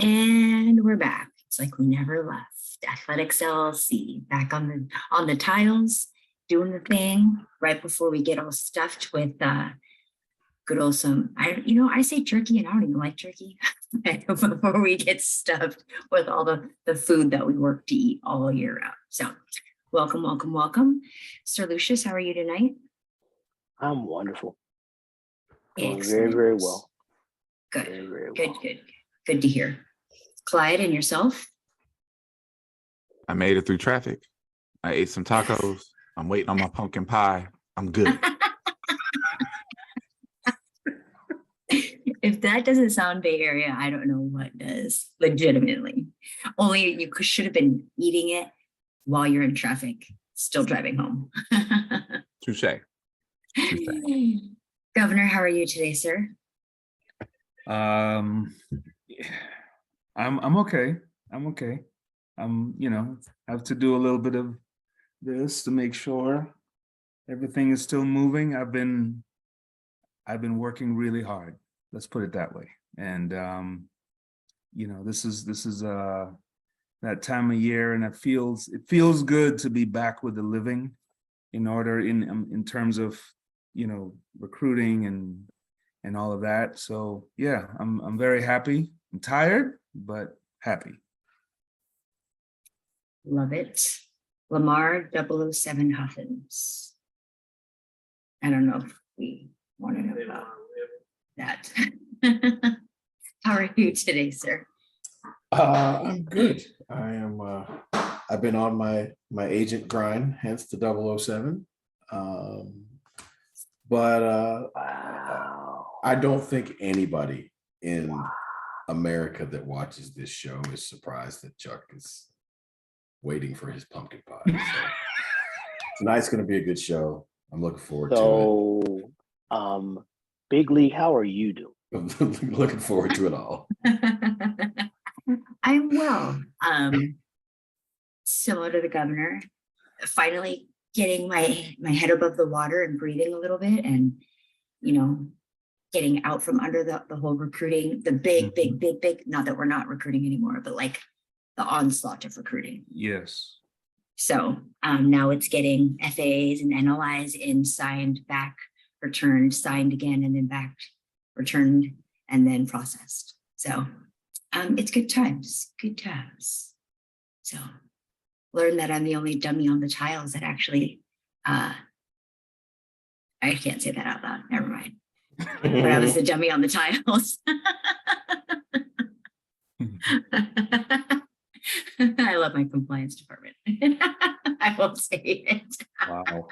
And we're back. It's like we never left. Athletics LLC back on the tiles, doing the thing right before we get all stuffed with good old I say turkey and I don't even like turkey before we get stuffed with all the food that we work to eat all year round. So welcome, welcome, welcome. Sir Lucius, how are you tonight? I'm wonderful. Doing Excellent. very, very well. Good, Very, very good, well. good to hear. Clyde, and yourself? I made it through traffic. I ate some tacos. I'm waiting on my pumpkin pie. I'm good. If that doesn't sound Bay Area, I don't know what does, legitimately. Only you should have been eating it while you're in traffic, still driving home. Touche. Governor, how are you today, sir? I'm okay. I'm okay. Have to do a little bit of this to make sure everything is still moving. I've been working really hard. Let's put it that way. And this is that time of year, and it feels good to be back with the living in terms of recruiting and all of that. So yeah, I'm very happy. I'm tired, but happy. Love it. Lamar 007 Huffins. I don't know if we want to know about that. How are you today, sir? I'm good. I am. I've been on my agent grind, hence the 007. But I don't think anybody in America that watches this show is surprised that Chuck is waiting for his pumpkin pie. So tonight's going to be a good show. I'm looking forward to it. Big League, how are you doing? I'm looking forward to it all. I'm well. Similar to the governor, finally getting my head above the water and breathing a little bit, and getting out from under the whole recruiting, the big, not that we're not recruiting anymore, but like the onslaught of recruiting. Yes. So now it's getting FAAs and NLIs in, signed, back, returned, signed again, and then back, returned, and then processed. So it's good times. So learn that I'm the only dummy on the tiles that actually, I can't say that out loud, never mind. But I was the dummy on the tiles. I love my compliance department. I won't say it. Wow.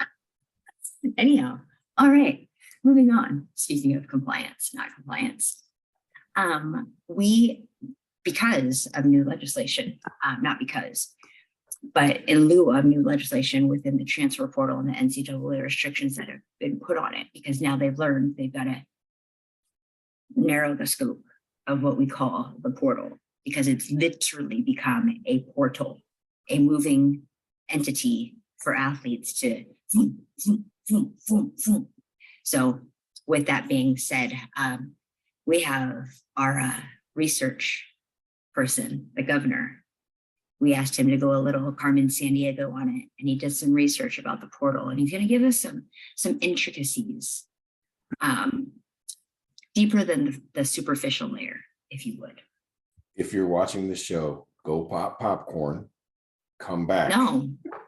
Anyhow, all right, moving on. Speaking of compliance, not compliance. Because of new legislation, not because, but in lieu of new legislation within the transfer portal and the NCAA restrictions that have been put on it, because now they've learned they've got to narrow the scope of what we call the portal, because it's literally become a portal, a moving entity for athletes to So with that being said, we have our research person, the governor. We asked him to go a little Carmen Sandiego on it, and he did some research about the portal, and he's going to give us some intricacies, deeper than the superficial layer, if you would. If you're watching the show, go pop popcorn, come back,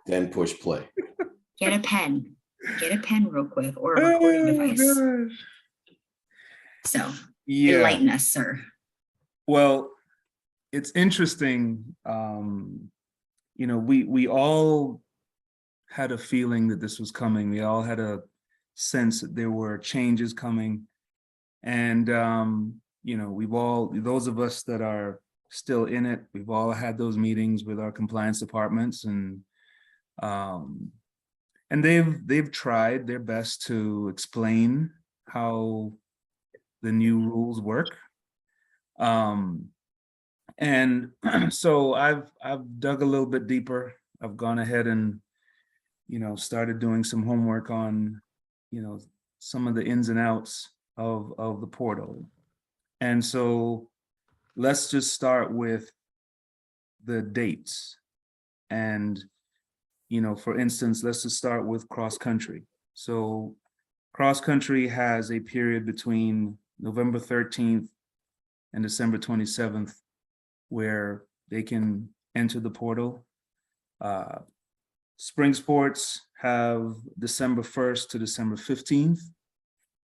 then push play. Get a pen real quick, or a recording device. Gosh. So Yeah. enlighten us, sir. Well, it's interesting. We all had a feeling that this was coming. We all had a sense that there were changes coming. And, those of us that are still in it, we've all had those meetings with our compliance departments, and they've tried their best to explain how the new rules work. And so I've dug a little bit deeper. I've gone ahead and, started doing some homework on, some of the ins and outs of the portal. And so let's just start with the dates. And, for instance, let's just start with cross country. So cross country has a period between November 13th and December 27th where they can enter the portal. Spring sports have December 1st to December 15th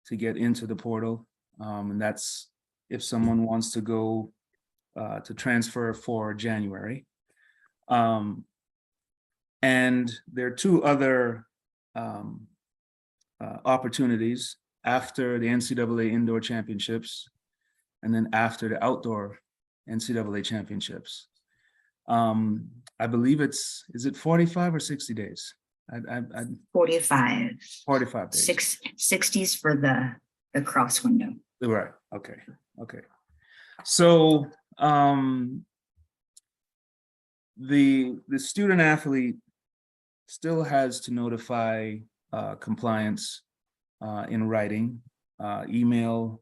to get into the portal. And that's if someone wants to go to transfer for January. And there are two other opportunities after the NCAA indoor championships and then after the outdoor NCAA championships. I believe is it 45 or 60 days? 45. 45 days. 60s for the cross window. Right. Okay. So the student athlete still has to notify compliance in writing, email,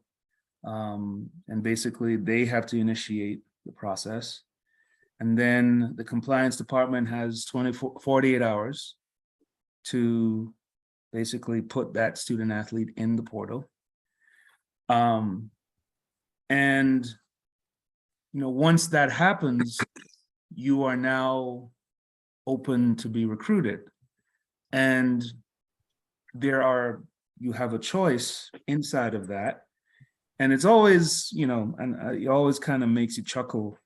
and basically they have to initiate the process. And then the compliance department has 48 hours to basically put that student athlete in the portal. And once that happens, you are now open to be recruited. And you have a choice inside of that. And it's always, and it always kind of makes you chuckle,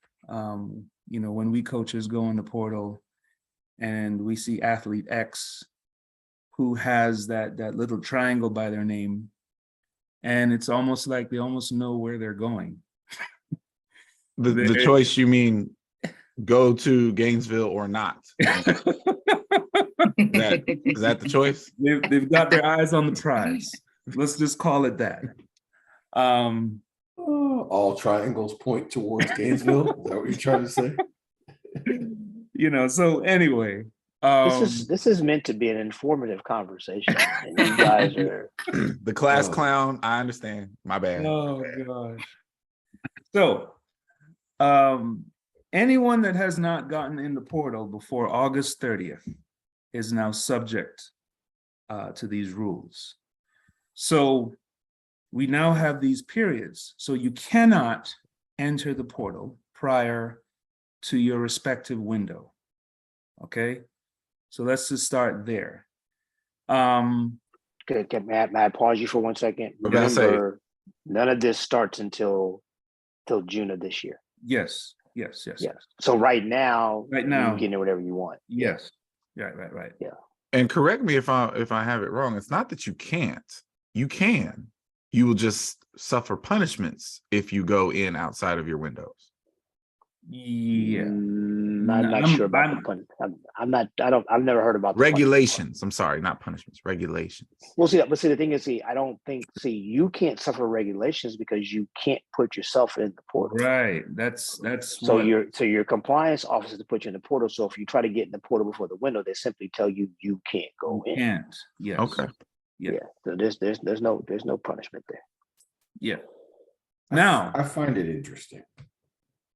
when we coaches go in the portal and we see athlete X who has that little triangle by their name. And it's almost like they almost know where they're going. The choice, you mean go to Gainesville or not? Is that the choice? They've got their eyes on the prize. Let's just call it that. All triangles point towards Gainesville. Is that what you're trying to say? So anyway. This is meant to be an informative conversation. And you guys are the class clown. I understand. My bad. Oh gosh. So anyone that has not gotten in the portal before August 30th is now subject to these rules. So we now have these periods. So you cannot enter the portal prior to your respective window. Okay, so let's just start there. may I pause you for 1 second? Remember, none of this starts until June of this year. Yes. So right now you can get in whatever you want. Yes. Right. Yeah. And correct me if I have it wrong. It's not that you can't. You can. You will just suffer punishments if you go in outside of your windows. Yeah. I'm not sure about the pun. I've never heard about the regulations. I'm sorry, not punishments, regulations. Well, the thing is, I don't think, you can't suffer regulations because you can't put yourself in the portal. Right. That's so your compliance officer to put you in the portal. So if you try to get in the portal before the window, they simply tell you can't go in. Can't. Yes. Okay. Yeah. So there's no punishment there. Yeah. Now I find it interesting.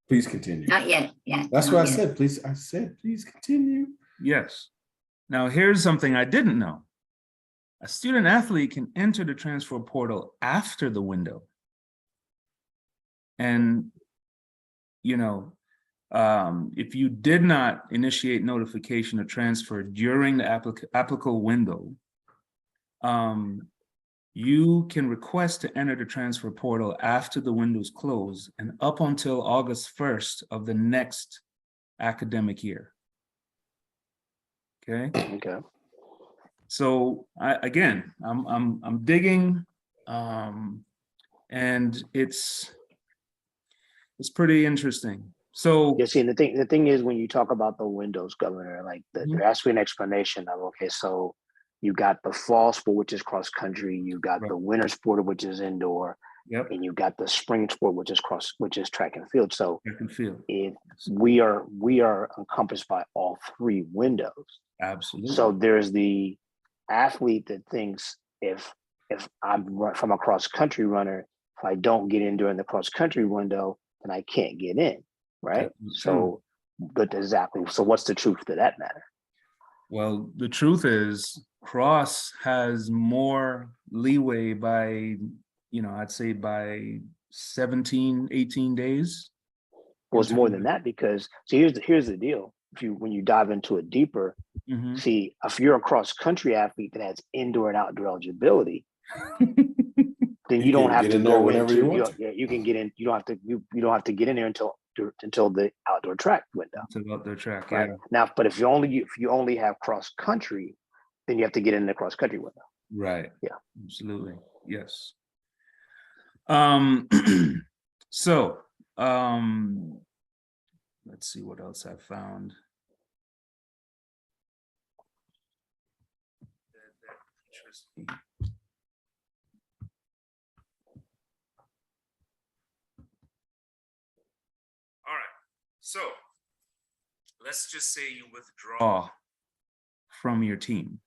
Please continue. Not yet. Yeah. That's what I said. Please continue. Yes. Now here's something I didn't know. A student athlete can enter the transfer portal after the window. And, if you did not initiate notification of transfer during the applicable window, you can request to enter the transfer portal after the windows close and up until August 1st of the next academic year. Okay. So I'm digging, and it's pretty interesting. So yeah, see, the thing is, when you talk about the windows, Governor, like they're asking an explanation of, okay, so you got the fall sport, which is cross country. You got the winter sport, which is indoor. Yep. And you got the spring sport, which is track and field. So we are encompassed by all three windows. Absolutely. So there's the athlete that thinks if I'm from a cross country runner, if I don't get in during the cross country window, then I can't get in, right? That's So, but exactly. So what's the truth to that matter? Well, the truth is cross has more leeway by, I'd say by 17, 18 days. Well, it's more than that, because so here's the deal. When you dive into it deeper, Mhm. see, if you're a cross country athlete that has indoor and outdoor eligibility, then you don't can have get to in there go whenever you into want to. you can get in. You don't have to get in there until the outdoor track window. It's about their track, Right yeah. now, but if you only have cross country, then you have to get in the cross country window. Right. Yeah. Absolutely. Yes. So let's see what else I found. Interesting. All right. So let's just say you withdraw from your team.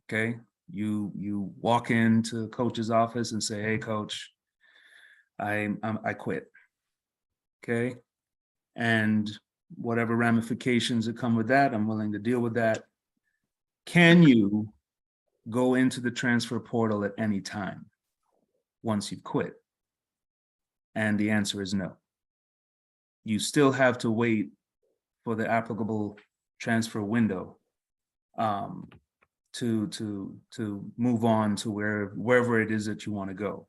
Okay. You walk into the coach's office and say, "Hey, coach, I quit." Okay. And whatever ramifications that come with that, I'm willing to deal with that. Can you go into the transfer portal at any time once you've quit? And the answer is no. You still have to wait for the applicable transfer window to move on to wherever it is that you want to go.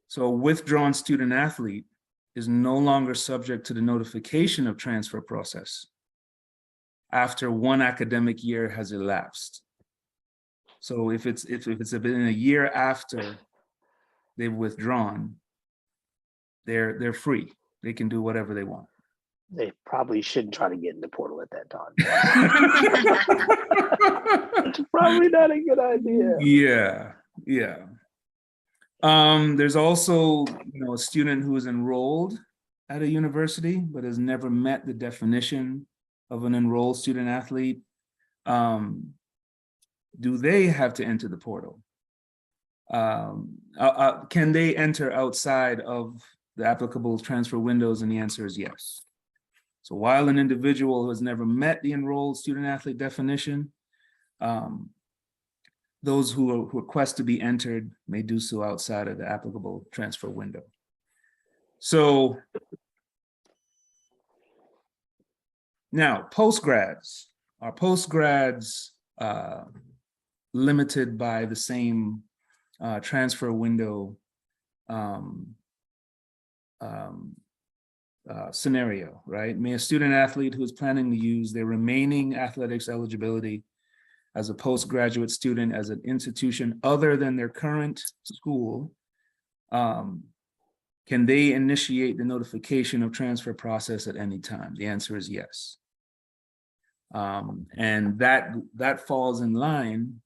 So a withdrawn student athlete is no longer subject to the notification of transfer process after one academic year has elapsed. So if it's been a year after they've withdrawn, they're free. They can do whatever they want. They probably shouldn't try to get in the portal at that time. It's probably not a good idea. Yeah. There's also, a student who is enrolled at a university but has never met the definition of an enrolled student athlete. Do they have to enter the portal? Can they enter outside of the applicable transfer windows? And the answer is yes. So while an individual who has never met the enrolled student athlete definition, those who request to be entered may do so outside of the applicable transfer window. So now postgrads. Are postgrads limited by the same transfer window scenario, right? May a student athlete who is planning to use their remaining athletics eligibility as a postgraduate student as an institution other than their current school, can they initiate the notification of transfer process at any time? The answer is yes. And that falls in line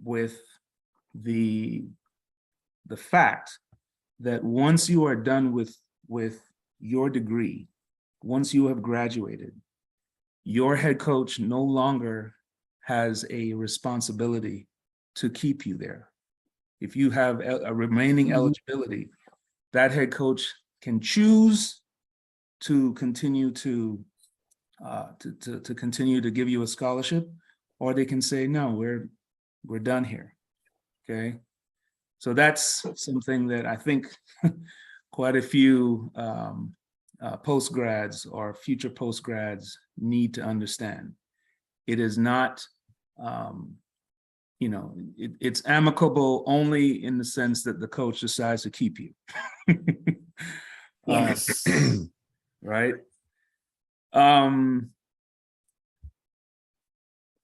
with the fact that once you are done with your degree, once you have graduated, your head coach no longer has a responsibility to keep you there. If you have a remaining eligibility, that head coach can choose to continue to continue to give you a scholarship, or they can say, no, we're done here. Okay. So that's something that I think quite a few postgrads or future postgrads need to understand. It is not, it's amicable only in the sense that the coach decides to keep you. Yes. Right.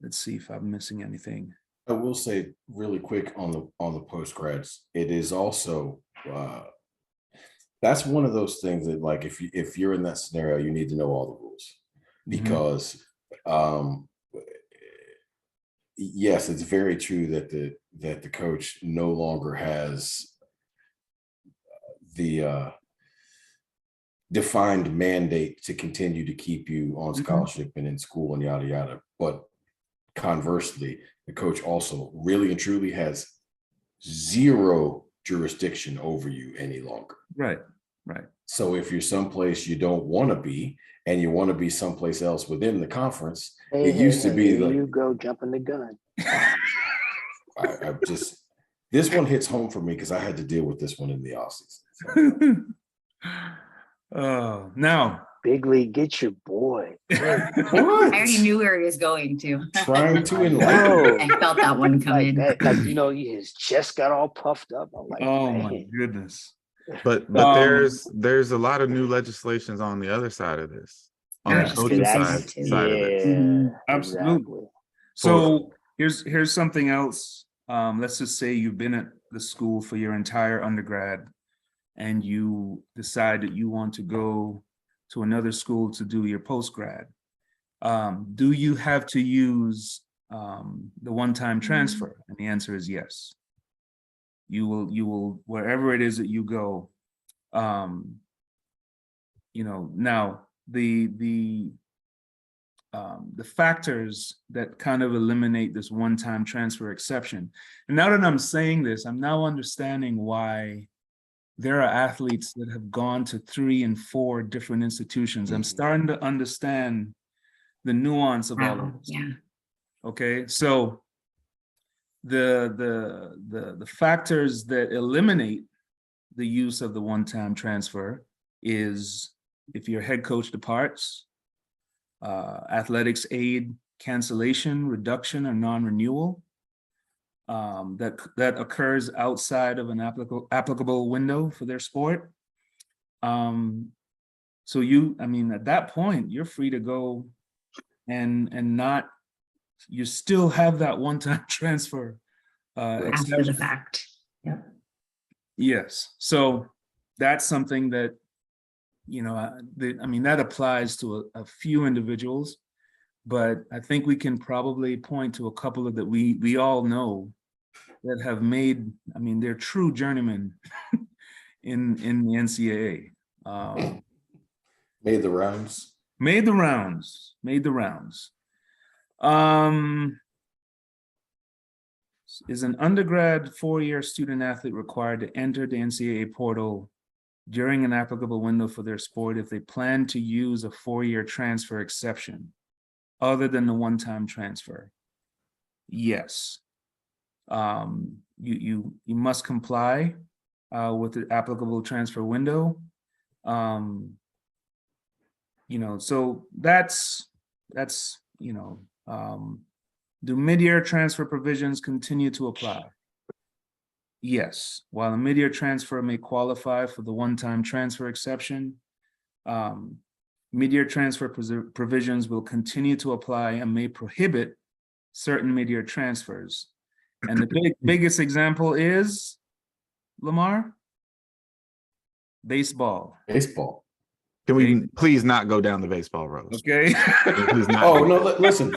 Let's see if I'm missing anything. I will say really quick on the postgrads, it is also that's one of those things that, like, if you're in that scenario, you need to know all the rules, because yes, it's very true that the coach no longer has the defined mandate to continue to keep you on scholarship and in school and yada yada. But conversely, the coach also really and truly has zero jurisdiction over you any longer. Right. Right. So if you're someplace you don't want to be, and you want to be someplace else within the conference, it used to be there like, you go, jumping the gun. I just, this one hits home for me because I had to deal with this one in the offseason. Oh, now. Big League, get your boy. I already knew where he was going to. Trying to I enlighten. know. I felt that one coming. His chest got all puffed up. I'm like, Oh man. my goodness. But there's a lot of new legislations on the other side of this. On I the was just coaching gonna say side, that too. side of it. Mhm. Absolutely. Exactly. So here's something else. Let's just say you've been at the school for your entire undergrad and you decide that you want to go to another school to do your postgrad. Do you have to use the one-time transfer? And the answer is yes. You will, wherever it is that you go. Now the factors that kind of eliminate this one-time transfer exception. And now that I'm saying this, I'm now understanding why there are athletes that have gone to 3 and 4 different institutions. I'm starting to understand the nuance of all of this. Yeah. Okay, so the factors that eliminate the use of the one-time transfer is if your head coach departs, athletics aid cancellation, reduction, or non-renewal that occurs outside of an applicable window for their sport. So at that point, you're free to go and not, you still have that one-time transfer After the fact. Yeah. Yes, so that's something that, that applies to a few individuals, but I think we can probably point to a couple of that we all know that have made, they're true journeymen in the NCAA. Made the rounds. Made the rounds. Is an undergrad 4-year student athlete required to enter the NCAA portal during an applicable window for their sport if they plan to use a 4-year transfer exception other than the one-time transfer? Yes. You must comply with the applicable transfer window. So that's do mid-year transfer provisions continue to apply? Yes. While a mid-year transfer may qualify for the one-time transfer exception, mid-year transfer provisions will continue to apply and may prohibit certain mid-year transfers. And the biggest example is, Lamar? Baseball. Can we please not go down the baseball road? Okay. Oh no! Listen,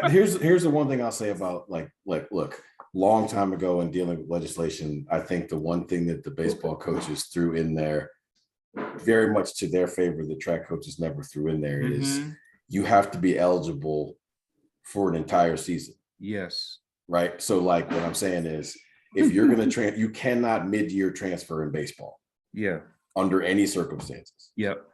here's the one thing I'll say about look, long time ago in dealing with legislation, I think the one thing that the baseball coaches threw in there, very much to their favor, the track coaches never threw in there, is you have to be eligible for an entire season. Yes. Right. So like what I'm saying is, if you're going to you cannot mid-year transfer in baseball. Yeah. Under any circumstances. Yep.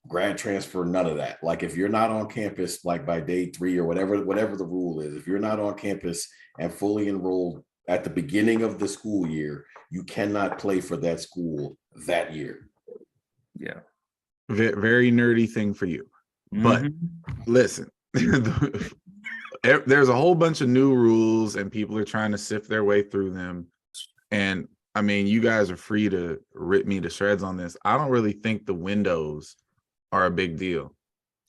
Grad transfer, none of that. Like if you're not on campus, like by day 3 or whatever the rule is, if you're not on campus and fully enrolled at the beginning of the school year, you cannot play for that school that year. Yeah. Very nerdy thing for you. But listen, there's a whole bunch of new rules and people are trying to sift their way through them. And you guys are free to rip me to shreds on this. I don't really think the windows are a big deal.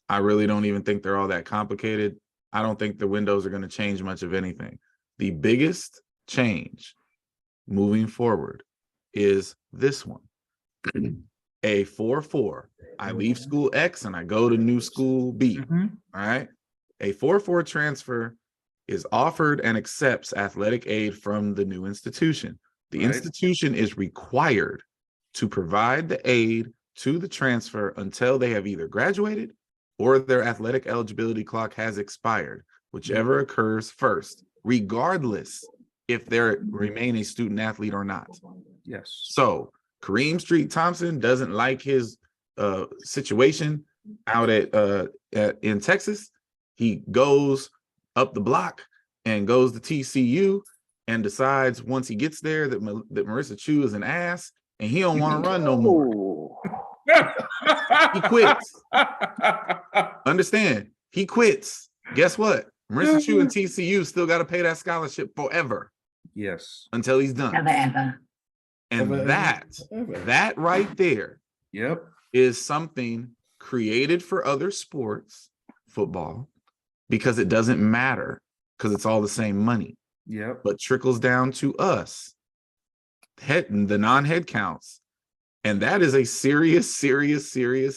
I really don't even think they're all that complicated. I don't think the windows are going to change much of anything. The biggest change moving forward is this one. A 4-4. I leave school X and I go to new school B. All right. A 4-4 transfer is offered and accepts athletic aid from the new institution. The institution is required to provide the aid to the transfer until they have either graduated or their athletic eligibility clock has expired, whichever occurs first, regardless if they remain a student athlete or not. Yes. So Kareem Street Thompson doesn't like his situation out in Texas. He goes up the block and goes to TCU and decides once he gets there that Marissa Chu is an ass and he don't want to run no more. He quits. Understand? He quits. Guess what? Marissa Chu and TCU still got to pay that scholarship forever. Yes. Until he's done. Never ever. And that right there Yep. is something created for other sports, football, because it doesn't matter because it's all the same money. Yep. But trickles down to us, the non-head counts. And that is a serious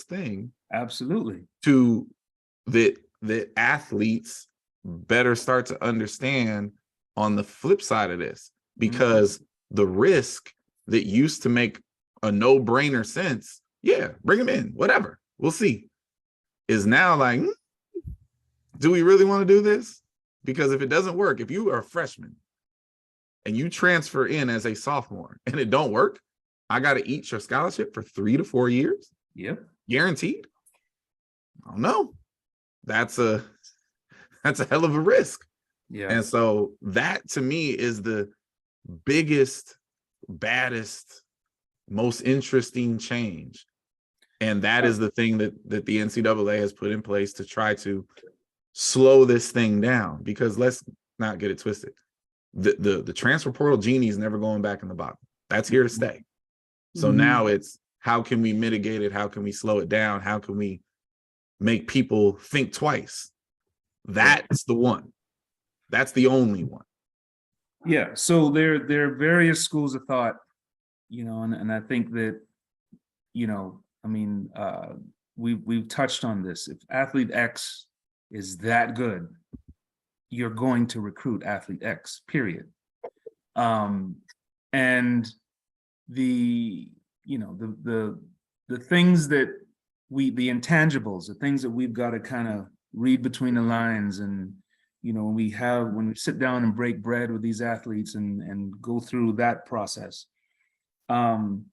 thing. Absolutely. To that athletes better start to understand on the flip side of this, because the risk that used to make a no-brainer sense, yeah, bring him in, whatever, we'll see, is now like, do we really want to do this? Because if it doesn't work, if you are a freshman and you transfer in as a sophomore and it don't work, I got to eat your scholarship for 3 to 4 years. Yep. Guaranteed. I don't know. That's a hell of a risk. Yeah. And so that to me is the biggest, baddest, most interesting change. And that is the thing that the NCAA has put in place to try to slow this thing down, because let's not get it twisted. The transfer portal genie is never going back in the bottle. That's here to stay. So now it's, how can we mitigate it? How can we slow it down? How can we make people think twice? That's the one. That's the only one. Yeah. So there are various schools of thought, and I think that, I mean, we've touched on this. If athlete X is that good, you're going to recruit athlete X, period. And the things that the intangibles, the things that we've got to kind of read between the lines, and when we sit down and break bread with these athletes and go through that process, and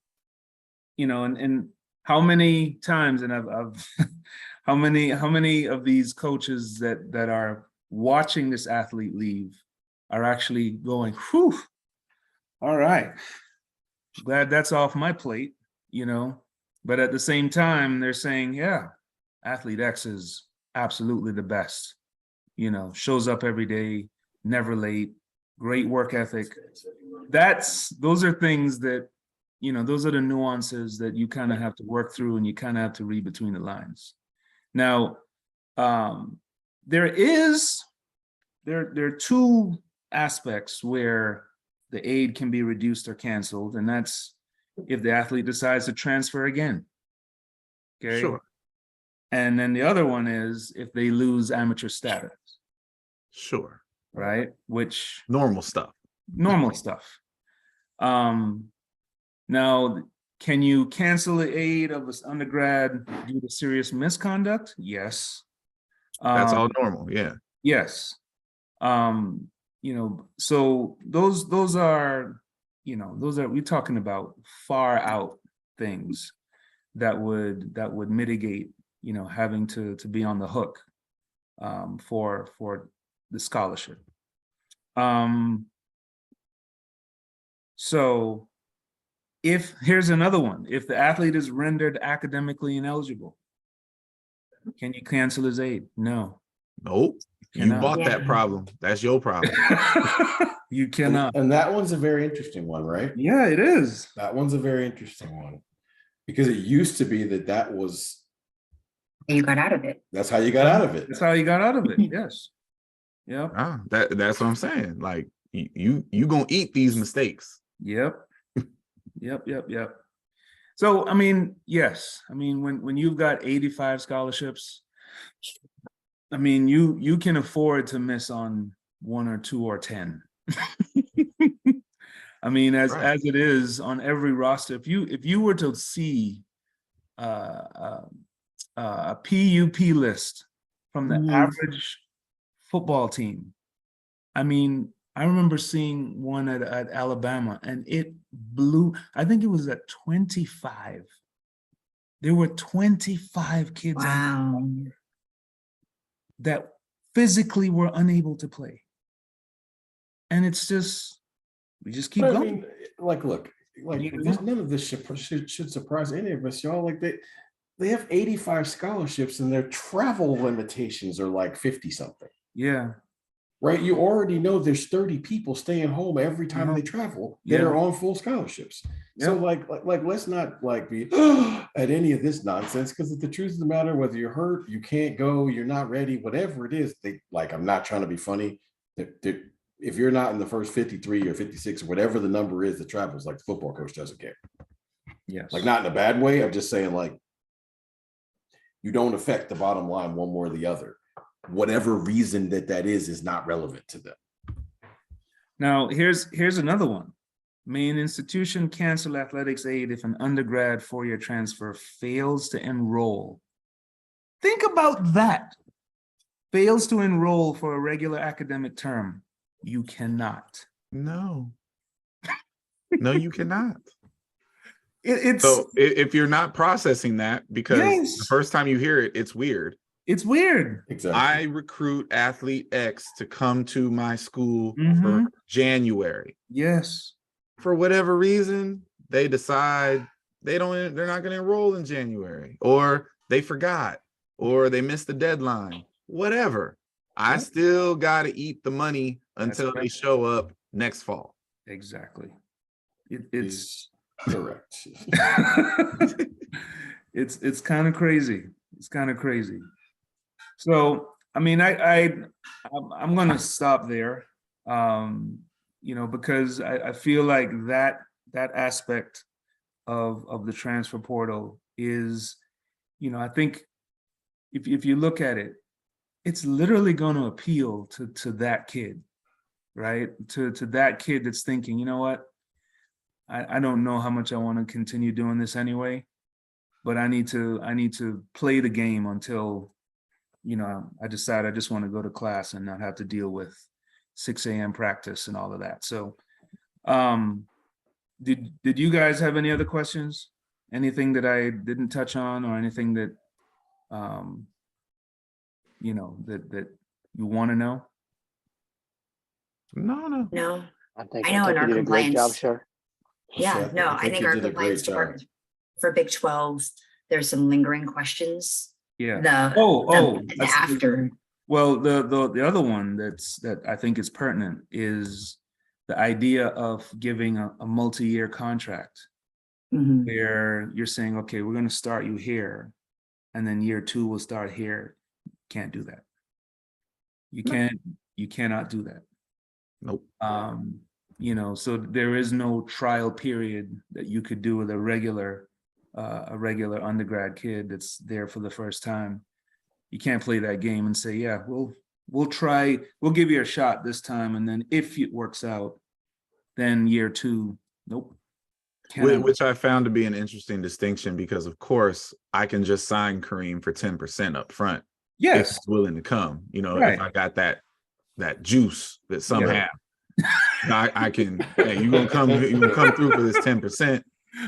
how many times, and I've how many of these coaches that are watching this athlete leave are actually going, whew, all right, glad that's off my plate, but at the same time they're saying, yeah, athlete X is absolutely the best, shows up every day, never late, great work ethic. Those are things that, those are the nuances that you kind of have to work through, and you kind of have to read between the lines. Now, there are two aspects where the aid can be reduced or canceled, and that's if the athlete decides to transfer again. Okay. Sure. And then the other one is if they lose amateur status. Sure. Right? Which normal stuff. Now, can you cancel the aid of an undergrad due to serious misconduct? Yes. That's all normal. Yeah. Yes. So those are, we're talking about far out things that would mitigate, having to be on the hook for the scholarship. So here's another one. If the athlete is rendered academically ineligible, can you cancel his aid? No. Nope. You bought that problem. That's your problem. You cannot. And that one's a very interesting one, right? Yeah, it is. That one's a very interesting one, because it used to be that was you got out of it. That's how you got out of it. That's how you got out of it. Yes. Yeah. That's what I'm saying. Like you gonna eat these mistakes. Yep. Yep. So, I mean, yes. I mean, when you've got 85 scholarships, I mean, you can afford to miss on 1 or 2 or 10. I mean, as it is on every roster, if you were to see a PUP list from the average football team, I mean, I remember seeing one at Alabama, and it blew, I think it was at 25. There were 25 kids Wow. that physically were unable to play. And it's just, we just keep But I going. mean, like, look, like You know? this, none of this should surprise any of us, y'all. Like they have 85 scholarships and their travel limitations are like 50 something. Yeah. Right? You already know there's 30 people staying home every time they travel that Yeah. are on full scholarships. So Yep. like let's not like be at any of this nonsense, because the truth of the matter, whether you're hurt, you can't go, you're not ready, whatever it is, they like, I'm not trying to be funny. If you're not in the first 53 or 56 or whatever the number is that travels, like the football coach doesn't care. Yes. Like, not in a bad way. I'm just saying, like, you don't affect the bottom line one way or the other. Whatever reason that is not relevant to them. Now, here's another one. May an institution cancel athletics aid if an undergrad four-year transfer fails to enroll? Think about that. Fails to enroll for a regular academic term. You cannot. No. No, you cannot. It's So if you're not processing that, because Yes. the first time you hear it, it's weird. it's weird. Exactly. I recruit athlete X to come to my school for Mhm. January. Yes. For whatever reason, they decide they're not going to enroll in January, or they forgot, or they missed the deadline, whatever. I Yep. still got to eat the money That's until they right. show up next fall. Exactly. It's Correct. it's kind of crazy. It's kind of crazy. So, I mean, I'm gonna stop there, because I feel like that aspect of the transfer portal is, I think if you look at it, it's literally going to appeal to that kid, right? To that kid that's thinking, you know what? I don't know how much I want to continue doing this anyway, but I need to play the game until, I decide I just want to go to class and not have to deal with 6 a.m. practice and all of that. So, did you guys have any other questions? Anything that I didn't touch on, or anything that, that you want to know? No. No, I think I know in you our did a great job, compliance. sir. Yeah, no, I think you our did a compliance great job. department for Big 12, there's some lingering questions. Yeah. The that's- after. Well, the other one that I think is pertinent is the idea of giving a multi-year contract, Mhm. where you're saying, okay, we're going to start you here, and then year 2 will start here. Can't do that. You cannot do that. Nope. So there is no trial period that you could do with a regular undergrad kid that's there for the first time. You can't play that game and say, yeah, we'll try, we'll give you a shot this time, and then if it works out, then year 2, nope. Which I found to be an interesting distinction, because of course I can just sign Kareem for 10% up front. Yes. If he's willing to come, Right. if I got that juice that some have, I can, hey, you're gonna come through for this 10%.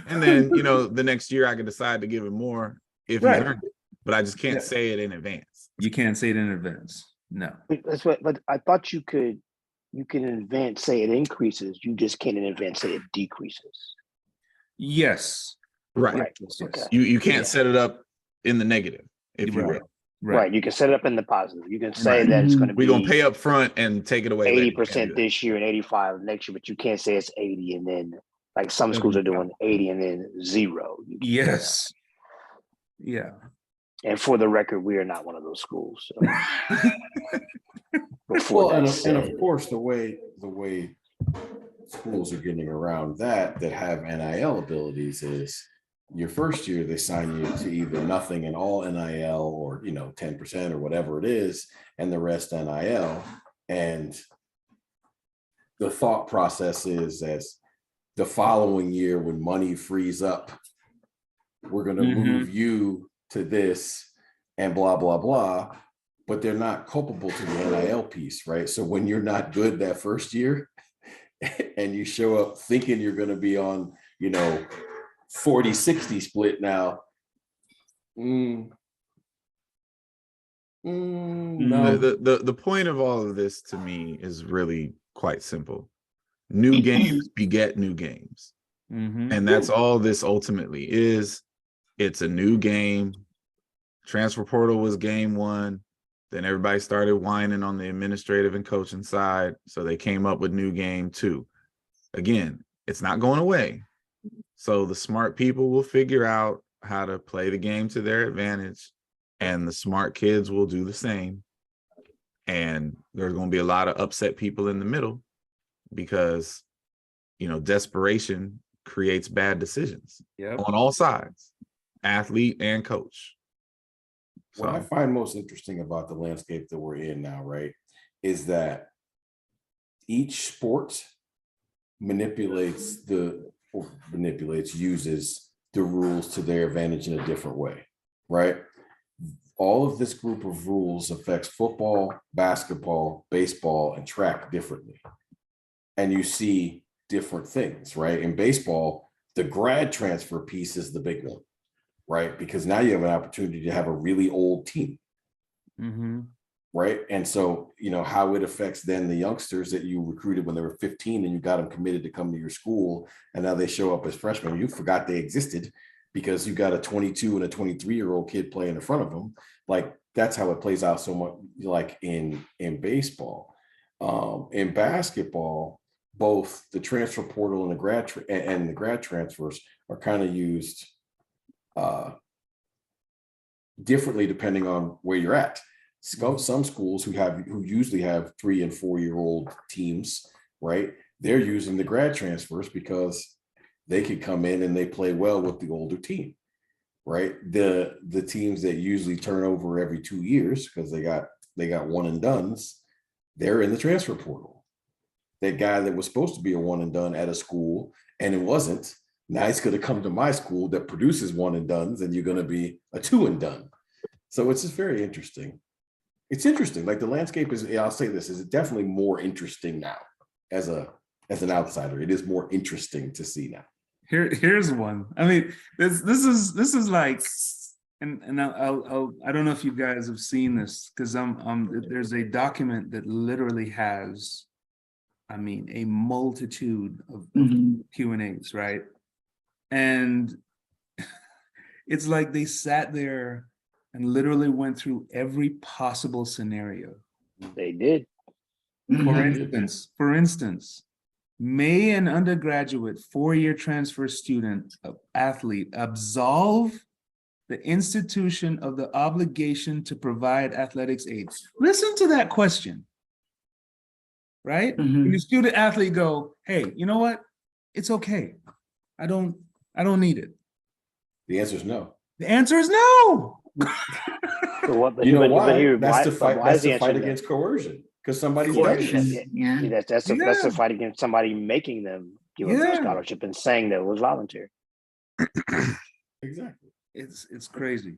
And then, the next year I can decide to give him more if he's earned it. But I just can't say it in advance. You can't say it in advance. No. That's what, but I thought you can in advance say it increases. You just can't in advance say it decreases. Yes. Right. Yes. Okay. You can't set it up in the negative, if you will. Right. You can set it up in the positive. You can say that it's going to be, we're going to pay up front and take it away 80% this year and 85 next year, but you can't say it's 80 and then, like, some schools are doing 80 and then 0. Yes. Yeah. And for the record, we are not one of those schools. So. Well, and of course, the way schools are getting around that have NIL abilities is, your first year they sign you to either nothing and all NIL, or 10% or whatever it is, and the rest NIL. And the thought process is, as the following year when money frees up, we're going to move you to this and blah blah blah. but they're not culpable to the NIL piece, right? So when you're not good that first year and you show up thinking you're going to be on, 40-60 split now, no. The point of all of this to me is really quite simple. New games beget new games. And that's all this ultimately is. It's a new game. Transfer portal was game one. Then everybody started whining on the administrative and coaching side. So they came up with new game two. Again, it's not going away. So the smart people will figure out how to play the game to their advantage, and the smart kids will do the same. And there's going to be a lot of upset people in the middle because, desperation creates bad decisions on all sides, athlete and coach. What I find most interesting about the landscape that we're in now, right, is that each sport uses the rules to their advantage in a different way, right? All of this group of rules affects football, basketball, baseball, and track differently. And you see different things, right? In baseball, the grad transfer piece is the big one, right? Because now you have an opportunity to have a really old team, right? And so, how it affects then the youngsters that you recruited when they were 15 and you got them committed to come to your school, and now they show up as freshmen. You forgot they existed because you got a 22 and a 23-year-old kid playing in front of them. Like, that's how it plays out so much, like in baseball. In basketball, both the transfer portal and the grad transfers are kind of used differently depending on where you're at. Some schools who usually have 3 and 4-year-old teams, right? They're using the grad transfers because they could come in and they play well with the older team, right? The teams that usually turn over every 2 years because they got one and dones, they're in the transfer portal. That guy that was supposed to be a one and done at a school and it wasn't, now he's going to come to my school that produces one and dones, and you're going to be a 2 and done. So it's just very interesting. It's interesting. Like, the landscape is, I'll say this, is definitely more interesting now as an outsider. It is more interesting to see now. Here's one. I mean, this is like, and I don't know if you guys have seen this, because there's a document that literally has, a multitude of Q&As, right? And it's like they sat there and literally went through every possible scenario. They did. For instance, may an undergraduate 4-year transfer student athlete absolve the institution of the obligation to provide athletics aid? Listen to that question, right? When the student athlete go, hey, you know what? It's okay. I don't need it. The answer is no. The answer is no. So what, You know why? That's the fight against coercion, because somebody's done this. Yeah. See, that's the fight against somebody making them give up a scholarship and saying that it was voluntary. Exactly. It's crazy.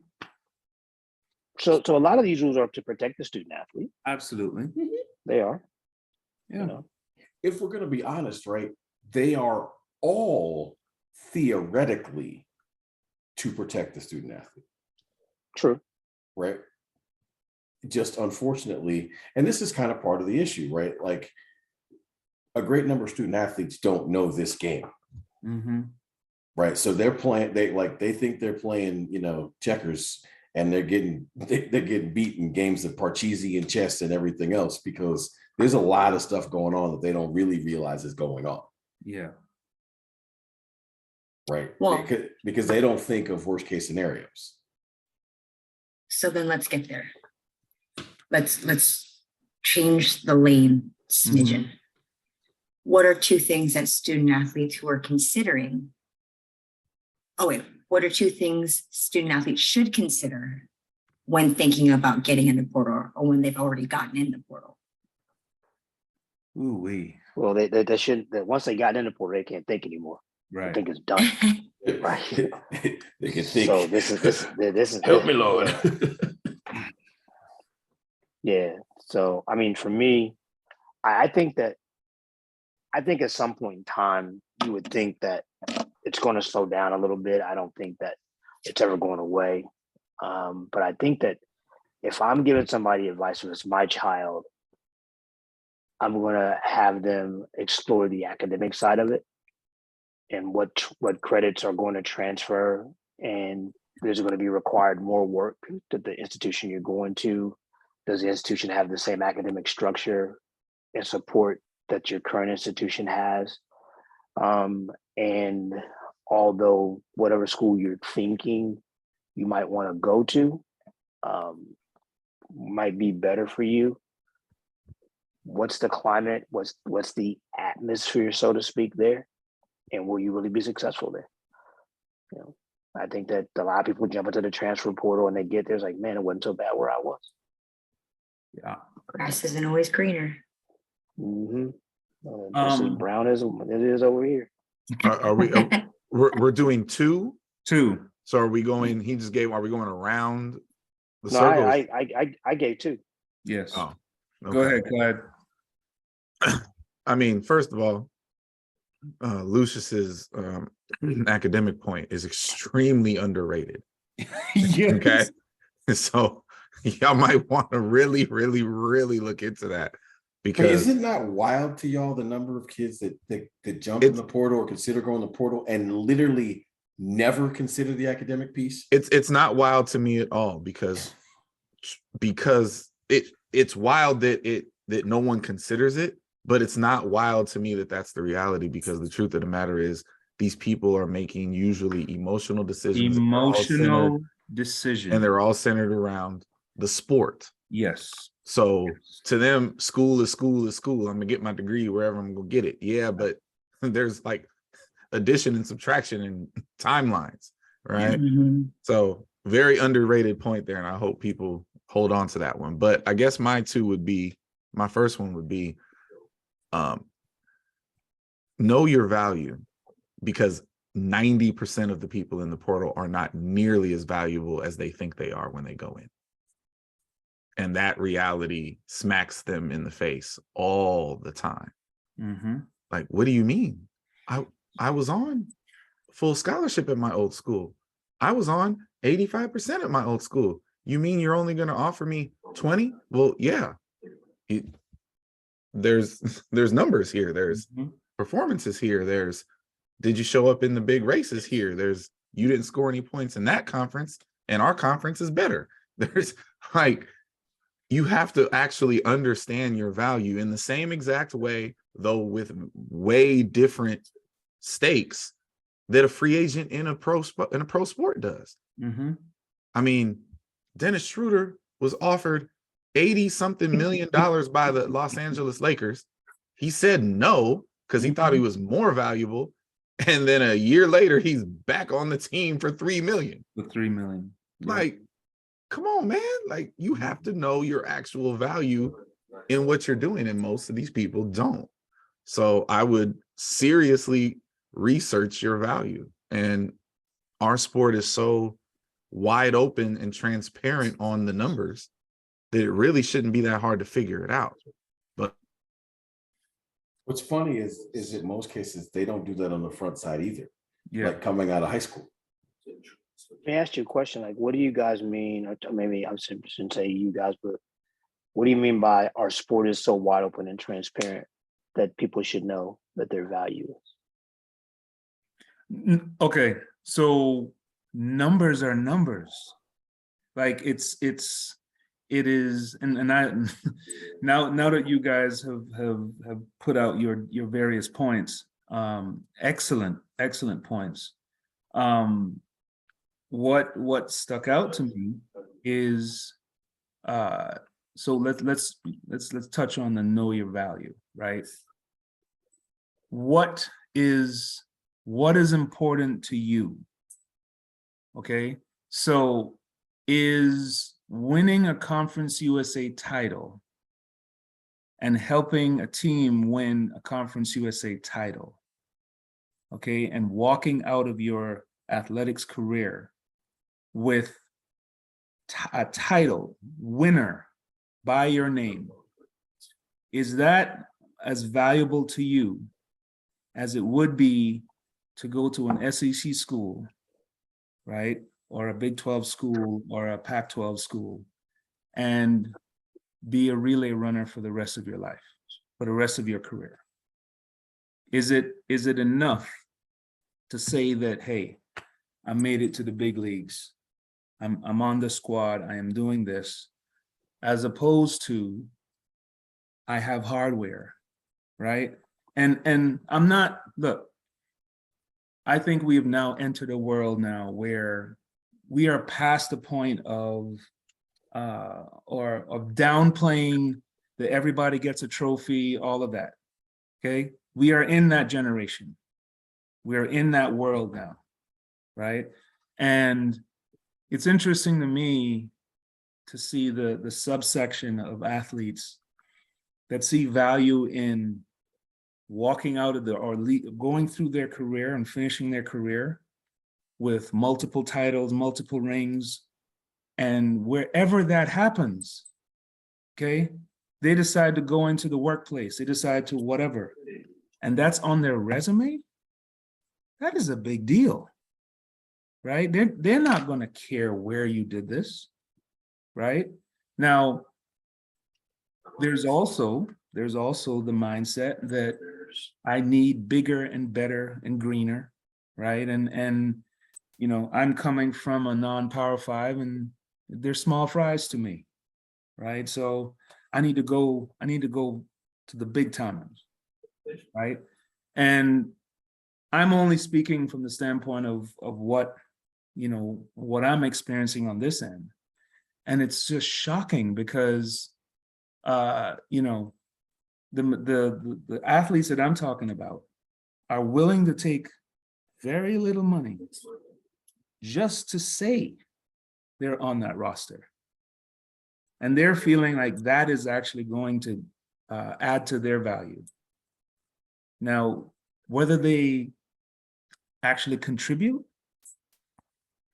So a lot of these rules are to protect the student athlete. Absolutely. They are. Yeah. If we're going to be honest, right, they are all theoretically to protect the student athlete. True. Right. Just unfortunately, and this is kind of part of the issue, right? Like, a great number of student athletes don't know this game. Right. So they're playing, they think they're playing, checkers, and they're getting beat in games of Parcheesi and chess and everything else, because there's a lot of stuff going on that they don't really realize is going on. Yeah. Right. Well, because they don't think of worst case scenarios. So then let's get there. Let's change the lane smidgen. What are 2 things that student athletes who are considering? What are 2 things student athletes should consider when thinking about getting in the portal, or when they've already gotten in the portal? Ooh-wee. Well, they should. Once they got in the portal, they can't think anymore. Right. I think it's done. Right. They can think. So this is Help me, Lord. Yeah. So, I mean, for me, I think that at some point in time, you would think that it's going to slow down a little bit. I don't think that it's ever going away. But I think that if I'm giving somebody advice, if it's my child, I'm going to have them explore the academic side of it and what credits are going to transfer, and there's going to be required more work that the institution you're going to. Does the institution have the same academic structure and support that your current institution has? And although whatever school you're thinking you might want to go to might be better for you, what's the climate? What's the atmosphere, so to speak, there? And will you really be successful there? You know, I think that a lot of people jump into the transfer portal and they get there, it's like, man, it wasn't so bad where I was. Yeah. Grass isn't always greener. Mm-hmm. Just as brown as it is over here. Are we? We're doing 2. 2. So are we going? He just gave. Are we going around the No, circle? I gave 2. Yes. Oh, Go ahead, Clyde. I mean, first of all, Lucius's academic point is extremely underrated. Yes. Okay, so y'all might want to really, really, really look into that, But because is it not wild to y'all the number of kids that jump in the portal or consider going to the portal and literally never consider the academic piece? it's not wild to me at all, because it's wild that no one considers it, but it's not wild to me that that's the reality, because the truth of the matter is these people are making usually emotional decisions. Emotional decision. And they're all centered around the sport. Yes. So to them, school is school is school. I'm gonna get my degree wherever I'm gonna get it. Yeah, but there's like addition and subtraction and timelines, right? Mhm. So very underrated point there, and I hope people hold on to that one. But I guess my first one would be know your value, because 90% of the people in the portal are not nearly as valuable as they think they are when they go in. And that reality smacks them in the face all the time. Mm-hmm. Like, what do you mean? I was on full scholarship at my old school. I was on 85% at my old school. You mean you're only going to offer me 20? Well, yeah. There's numbers here. There's performances here. There's, did you show up in the big races here? There's, you didn't score any points in that conference, and our conference is better. There's like, you have to actually understand your value in the same exact way, though with way different stakes, that a free agent in a pro sport does. Mm-hmm. I mean, Dennis Schroeder was offered $80-something million by the Los Angeles Lakers. He said no because he thought he was more valuable, and then a year later he's back on the team for $3 million. The $3 million. Yeah. Like, come on, man. Like, you have to know your actual value in what you're doing, and most of these people don't. So I would seriously research your value. And our sport is so wide open and transparent on the numbers that it really shouldn't be that hard to figure it out. But what's funny is in most cases they don't do that on the front side either. Yeah. Like coming out of high school. Let me ask you a question. Like, what do you guys mean? Or maybe I shouldn't say you guys, but what do you mean by our sport is so wide open and transparent that people should know that their value is? Okay, so numbers are numbers. Like it is, and I now that you guys have put out your various points, excellent points. What stuck out to me is so let's touch on the know your value, right? What is important to you? Okay, so is winning a Conference USA title and helping a team win a Conference USA title, okay, and walking out of your athletics career with a title, winner, by your name, is that as valuable to you as it would be to go to an SEC school, right? Or a Big 12 school or a Pac-12 school and be a relay runner for the rest of your life, for the rest of your career? Is it enough to say that, hey, I made it to the big leagues, I'm on the squad, I am doing this, as opposed to I have hardware, right? And I'm not, look, I think we have now entered a world now where we are past the point of downplaying that everybody gets a trophy, all of that. Okay, we are in that generation. We are in that world now, right? And it's interesting to me to see the subsection of athletes that see value in walking out of going through their career and finishing their career with multiple titles, multiple rings, and wherever that happens, okay, they decide to go into the workplace, they decide to whatever, and that's on their resume. That is a big deal, right? They're not going to care where you did this, right? Now, there's also the mindset that I need bigger and better and greener, right? And you know, I'm coming from a non-Power 5 and they're small fries to me, right? So I need to go to the big timers, right? And I'm only speaking from the standpoint of what, you know, what I'm experiencing on this end. And it's just shocking because, you know, the athletes that I'm talking about are willing to take very little money just to say they're on that roster. And they're feeling like that is actually going to add to their value. Now, whether they actually contribute,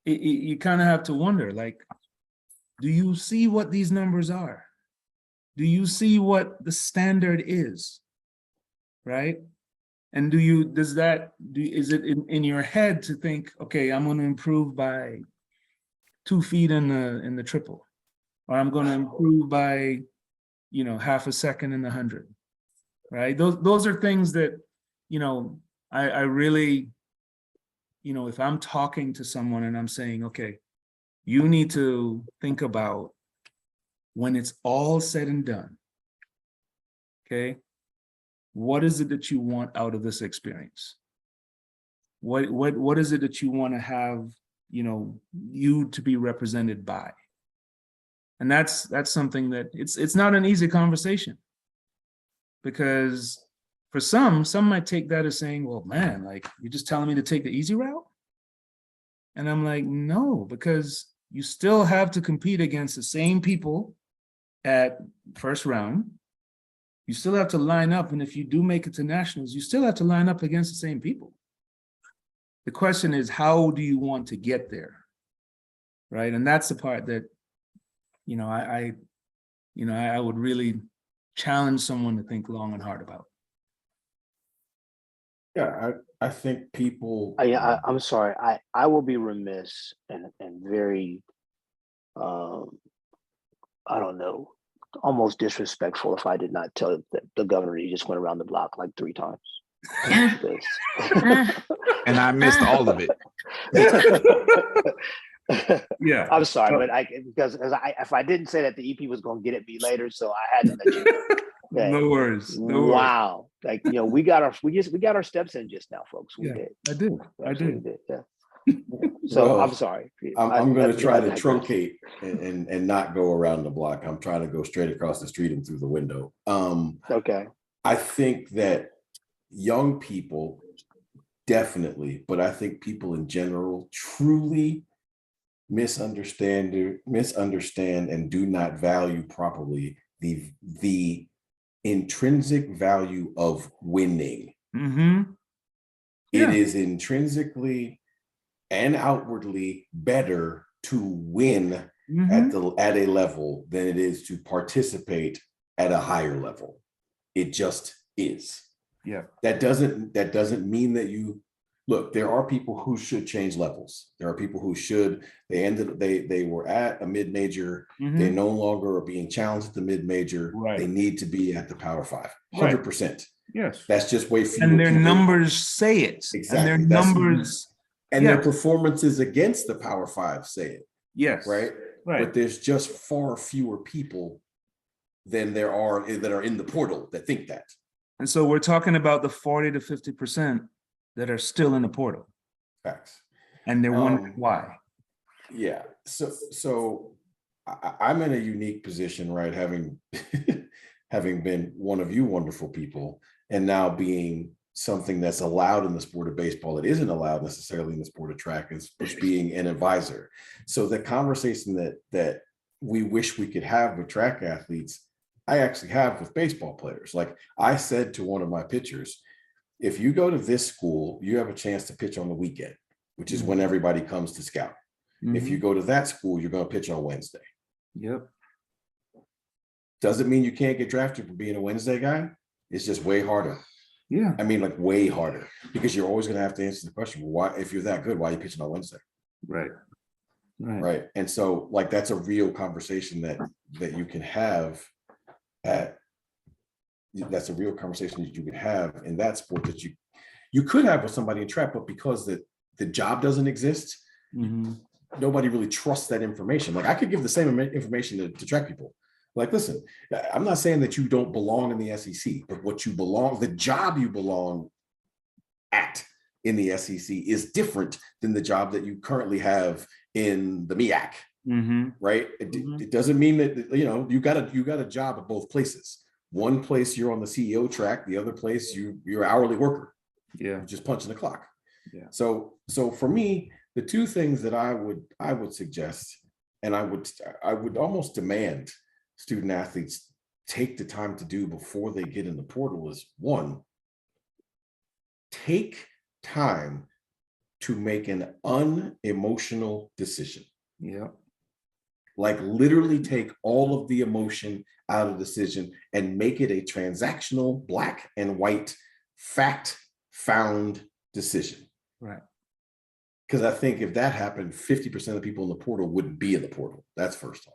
you kind of have to wonder, like, do you see what these numbers are? Do you see what the standard is, right? And is it in your head to think, okay, I'm going to improve by 2 feet in the triple, or I'm going to improve by, you know, half a second in the 100, right? Those are things that, you know, I really, you know, if I'm talking to someone and I'm saying, okay, you need to think about when it's all said and done, okay, what is it that you want out of this experience? What is it that you want to have, you know, you to be represented by? And that's something that it's not an easy conversation, because for some might take that as saying, well, man, like, you're just telling me to take the easy route? And I'm like, no, because you still have to compete against the same people at first round. You still have to line up. And if you do make it to nationals, you still have to line up against the same people. The question is, how do you want to get there? Right. And that's the part that, you know, I would really challenge someone to think long and hard about. Yeah, I think people. I'm sorry. I will be remiss and very, I don't know, almost disrespectful if I did not tell the governor he just went around the block like 3 times. And I missed all of it. Yeah, I'm sorry, but because if I didn't say that, the EP was going to get at me later, so I had to let you know. Okay. No worries. Wow, like, you know, we got our steps in just now, folks. We did. I did. Yeah. So Well, I'm sorry. I'm going to try to truncate and not go around the block. I'm trying to go straight across the street and through the window. Okay. I think that young people definitely, but I think people in general truly misunderstand and do not value properly the intrinsic value of winning. Mm-hmm. It is intrinsically and outwardly better to win at a level than it is to participate at a higher level. It just is. Yeah. That doesn't mean that you look, there are people who should change levels. There are people who should, they were at a mid-major, they no longer are being challenged at the mid-major. Right. They need to be at the Power 5. 100%. Yes. That's just way fewer And their people. numbers say it. Exactly. And their numbers. And their performances against the Power 5 say it. Yes. Right. But there's just far fewer people than there are that are in the portal that think that. And so we're talking about the 40 to 50% that are still in the portal. Facts. And they're wondering why. Yeah. So I'm in a unique position, right? Having been one of you wonderful people, and now being something that's allowed in the sport of baseball that isn't allowed necessarily in the sport of track, is being an advisor. So the conversation that we wish we could have with track athletes, I actually have with baseball players. Like I said to one of my pitchers, if you go to this school, you have a chance to pitch on the weekend, which is when everybody comes to scout. If you go to that school, you're going to pitch on Wednesday. Yep. Doesn't mean you can't get drafted for being a Wednesday guy. It's just way harder. Yeah. I mean, like way harder, because you're always going to have to answer the question, well, why, if you're that good, why are you pitching on Wednesday? Right. Right. And so like, that's a real conversation that you can have that's a real conversation that you can have in that sport that you could have with somebody in track, but because the job doesn't exist, nobody really trusts that information. Like I could give the same information to track people. Like, listen, I'm not saying that you don't belong in the SEC, but what you belong, the job you belong at in the SEC is different than the job that you currently have in the MEAC, right? It doesn't mean that, you know, you got a job at both places. One place you're on the CEO track, the other place you're an hourly worker. Yeah. You're just punching the clock. Yeah. So for me, the two things that I would suggest, and I would almost demand student athletes take the time to do before they get in the portal is, one, take time to make an unemotional decision. Yeah. Like literally take all of the emotion out of the decision and make it a transactional, black and white, fact found decision. Right. Because I think if that happened, 50% of the people in the portal wouldn't be in the portal. That's first off.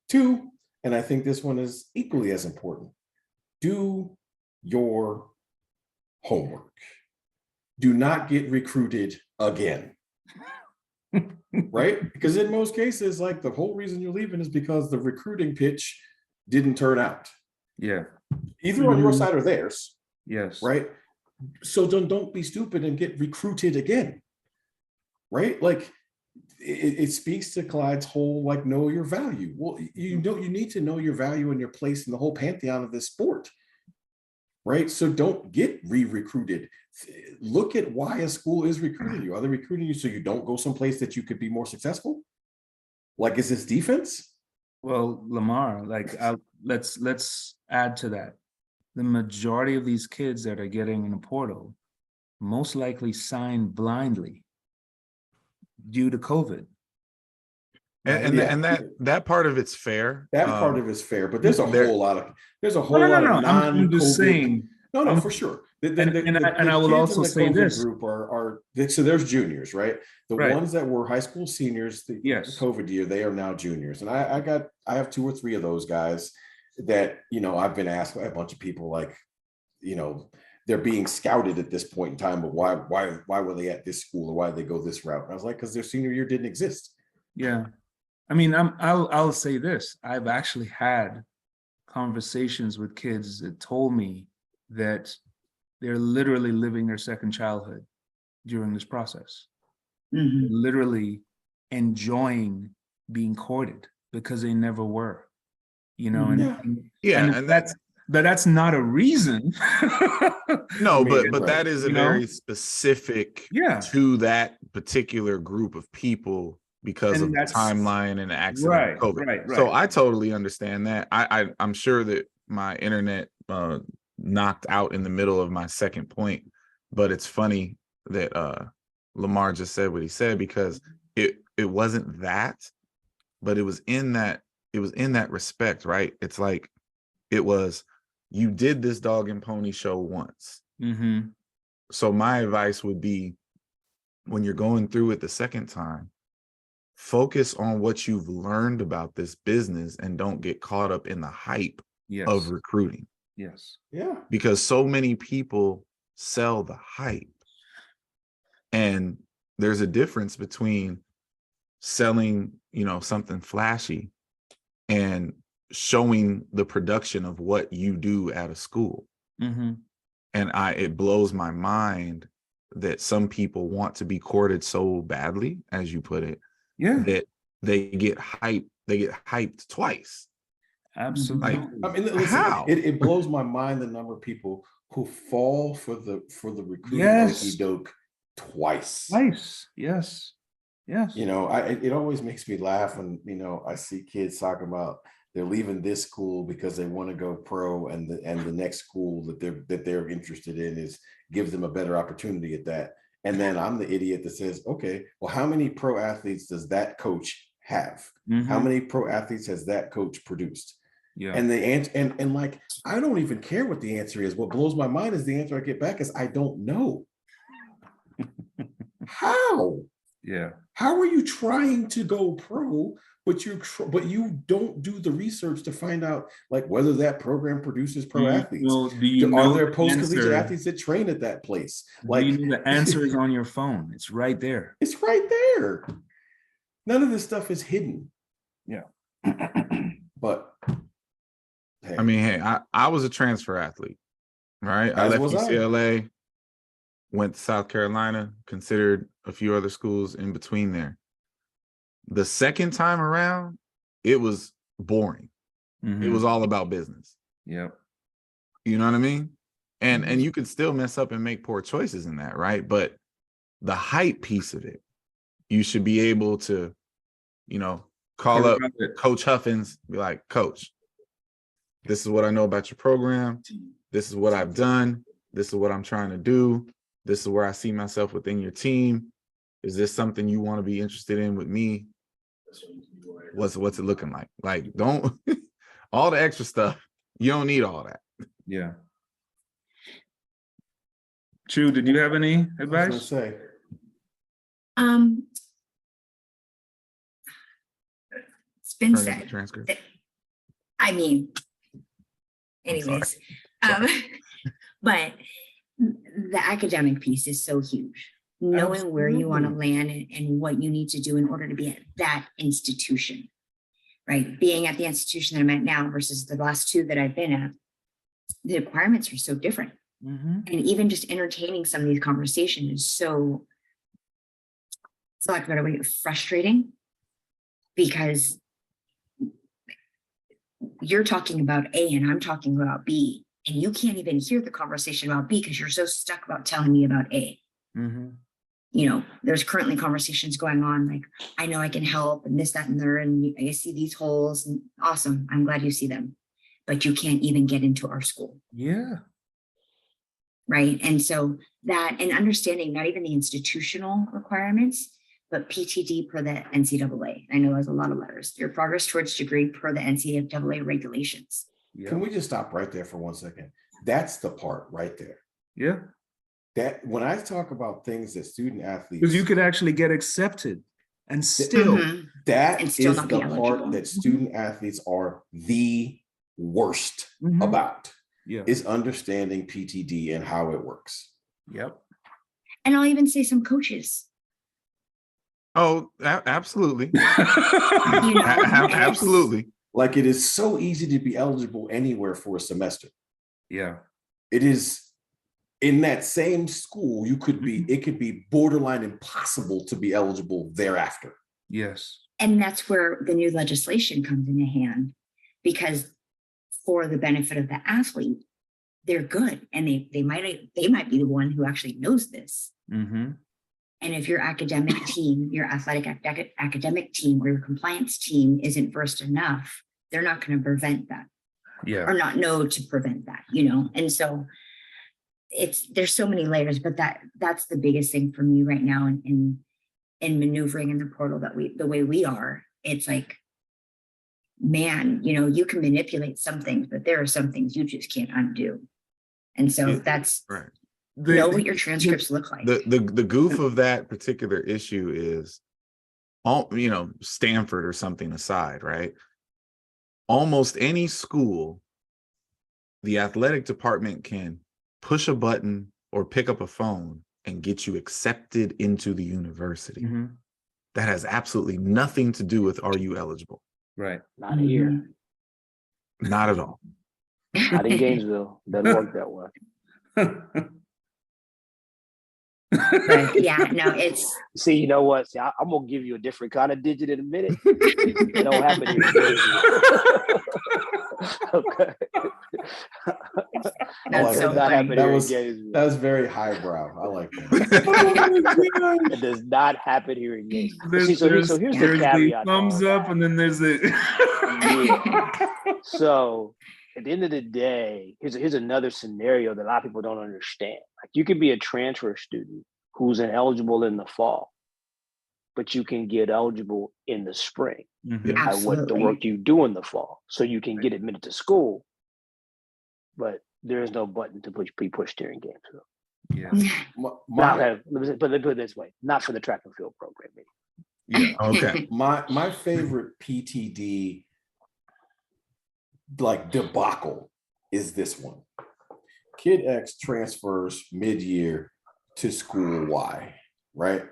Two, and I think this one is equally as important, do your homework. Do not get recruited again. Right? Because in most cases, like the whole reason you're leaving is because the recruiting pitch didn't turn out. Yeah. Either on your side or theirs. Yes. Right? So don't be stupid and get recruited again. Right? Like it speaks to Clyde's whole, like, know your value. Well, you need to know your value and your place in the whole pantheon of this sport. Right? So don't get re-recruited. Look at why a school is recruiting you. Are they recruiting you so you don't go someplace that you could be more successful? Like, is this defense? Well, Lamar, like let's add to that. The majority of these kids that are getting in the portal most likely signed blindly due to COVID. And that part of it's fair. That part of it's fair, but there's a whole lot of I'm just saying. No, for sure. And I will also say this group are so there's juniors, right? The ones that were high school seniors the COVID year, they are now juniors. And I have 2 or 3 of those guys that, you know, I've been asked by a bunch of people, like, you know, they're being scouted at this point in time, but why were they at this school, or why did they go this route? And I was like, because their senior year didn't exist. Yeah. I mean, I'll say this. I've actually had conversations with kids that told me that they're literally living their second childhood during this process. Literally enjoying being courted because they never were, you know, and that's not a reason. No, but that is a very specific to that particular group of people because of the timeline and the accident of COVID. Right. So I totally understand that. I'm sure that my internet knocked out in the middle of my second point, but it's funny that Lamar just said what he said, because it wasn't that, but it was in that respect, right? It's like it was, you did this dog and pony show once. Mm-hmm. So my advice would be, when you're going through it the second time, focus on what you've learned about this business and don't get caught up in the hype Yes. of recruiting. Yes. Yeah. Because so many people sell the hype. And there's a difference between selling, something flashy and showing the production of what you do at a school. Mm-hmm. And it blows my mind that some people want to be courted so badly, as you put it, Yeah. that they get hyped twice. Absolutely. Like, I mean, listen, how? it blows my mind the number of people who fall for the recruiting Yes. okey doke twice. Nice. Yes. Yes. It always makes me laugh when I see kids talking about they're leaving this school because they want to go pro, and the next school that they're interested in gives them a better opportunity at that. And then I'm the idiot that says, okay, well, how many pro athletes does that coach have? Mm-hmm. How many pro athletes has that coach produced? Yeah. And the answer, and like, I don't even care what the answer is. What blows my mind is the answer I get back is, I don't know. How? Yeah. How are you trying to go pro, but you don't do the research to find out like whether that program produces pro athletes? Are there post-collegiate athletes that train at that place? Like, the answer is on your phone. It's right there. it's right there. None of this stuff is hidden. Yeah. But hey, I mean, hey, I was a transfer athlete, right? I left UCLA, went to South Carolina, considered a few other schools in between there. The second time around, it was boring. Mm-hmm. It was all about business. Yep. You know what I mean? And you could still mess up and make poor choices in that, right? But the hype piece of it, you should be able to, call up Coach Huffins, be like, Coach, this is what I know about your program. This is what I've done. This is what I'm trying to do. This is where I see myself within your team. Is this something you want to be interested in with me? What's it looking like? Like, don't all the extra stuff. You don't need all that. Yeah. Chu, did you have any advice? I was gonna say, it's been Turn in the said. transcript. I mean, anyways, but the academic piece is so huge. Knowing where you want to land and what you need to do in order to be at that institution, right? Being at the institution that I'm at now versus the last two that I've been at, the requirements are so different. Mm-hmm. And even just entertaining some of these conversations is so, for lack of a better way, frustrating, because you're talking about A and I'm talking about B, and you can't even hear the conversation about B because you're so stuck about telling me about A. Mm-hmm. There's currently conversations going on, like, I know I can help and this, that, and there, and I see these holes, and awesome. I'm glad you see them, but you can't even get into our school. Yeah. Right. And so that, and understanding not even the institutional requirements, but PTD per the NCAA. I know there's a lot of letters. Your progress towards degree per the NCAA regulations. Yeah. Can we just stop right there for 1 second? That's the part right there. Yeah. That when I talk about things that student athletes, Because you could actually get accepted and still. that And is still the not be eligible. part that student athletes are the worst Mhm. about, Yeah. is understanding PTD and how it works. Yep. And I'll even say some coaches. Oh, absolutely. You know, Absolutely. Like, it is so easy to be eligible anywhere for a semester. Yeah. It is in that same school, it could be borderline impossible to be eligible thereafter. Yes. And that's where the new legislation comes into hand, because for the benefit of the athlete, they're good. And they might be the one who actually knows this. Mm-hmm. And if your academic team, your athletic academic team, or your compliance team isn't versed enough, they're not going to prevent that. Yeah. Or not know to prevent that, And so there's so many layers, but that's the biggest thing for me right now in maneuvering in the portal the way we are. It's like, man, you can manipulate some things, but there are some things you just can't undo. And so Yeah, that's right. know what your transcripts look like. The goof of that particular issue is, Stanford or something aside, right? Almost any school, the athletic department can push a button or pick up a phone and get you accepted into the university. Mm-hmm. That has absolutely nothing to do with, are you eligible? Right. Not here. Mm-hmm. Not at all. Not in Gainesville. Doesn't work that way. But yeah, no, it's See, you know what? See, I'm gonna give you a different kind of digit in a minute. It don't happen here in Gainesville. Okay. that's so funny. That was very highbrow. I like that. It does not happen here in Gainesville. See, There's so here's the there's caveat. to all thumbs up, that. and then there's a So at the end of the day, here's another scenario that a lot of people don't understand. Like, you could be a transfer student who's ineligible in the fall, but you can get eligible in the spring Mhm. by what the Absolutely. work you do in the fall. So you can get admitted to school, but there is no button to be pushed here in Gainesville. Yeah. But let me put it this way, not for the track and field program. Yeah. Okay. My favorite PTD like debacle is this one. Kid X transfers mid-year to school Y, right?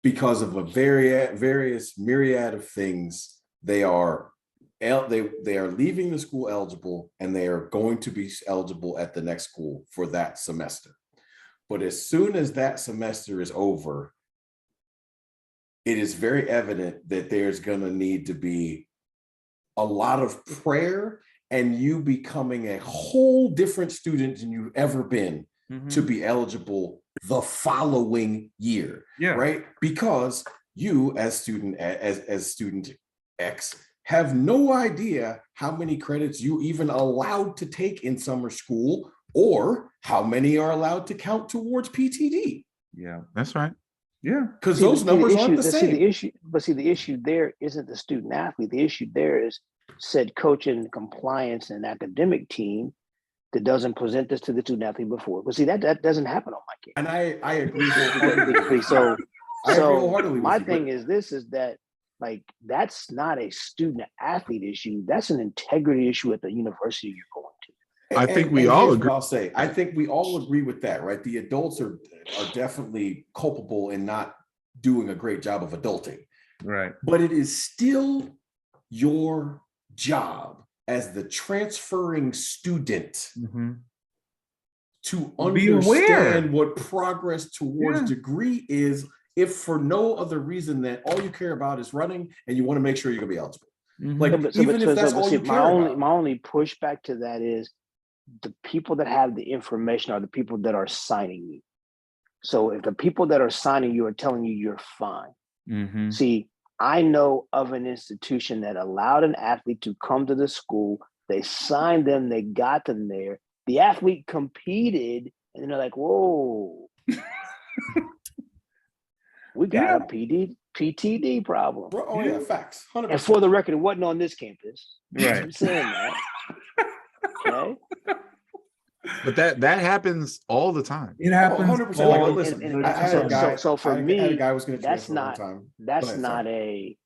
Because of a various myriad of things, they are leaving the school eligible, and they are going to be eligible at the next school for that semester. But as soon as that semester is over, it is very evident that there's going to need to be a lot of prayer and you becoming a whole different student than you've ever been to be eligible the following year. Yeah. Right? Because you as student X have no idea how many credits you even allowed to take in summer school, or how many are allowed to count towards PTD. Yeah. That's right. Yeah. Because those numbers aren't the same. The issue there isn't the student athlete. The issue there is said coach and compliance and academic team that doesn't present this to the student athlete before. But see, that doesn't happen on my case. And I agree wholeheartedly. So I agree wholeheartedly my with you, thing but is that, like, that's not a student athlete issue. That's an integrity issue at the university you're going to. I think we all here's agree. what I'll say. I think we all agree with that, right? The adults are definitely culpable in not doing a great job of adulting. Right. But it is still your job as the transferring student to Be aware. understand what progress towards Yeah. degree is, if for no other reason that all you care about is running and you want to make sure you're gonna be eligible. Like, even if that's all you care about. My only pushback to that is the people that have the information are the people that are signing you. So if the people that are signing you are telling you you're fine. See, I know of an institution that allowed an athlete to come to the school. They signed them, they got them there. The athlete competed, and then they're like, whoa, we got a PTD problem. Oh yeah, facts. 100%. And for the record, it wasn't on this campus. Right. I'm saying that. Okay. But that happens all the time. It happens. 100%. all Like, the listen, time. I had a guy. So for I had me, a guy who was going to that's transfer one not time. that's Go ahead, not sorry.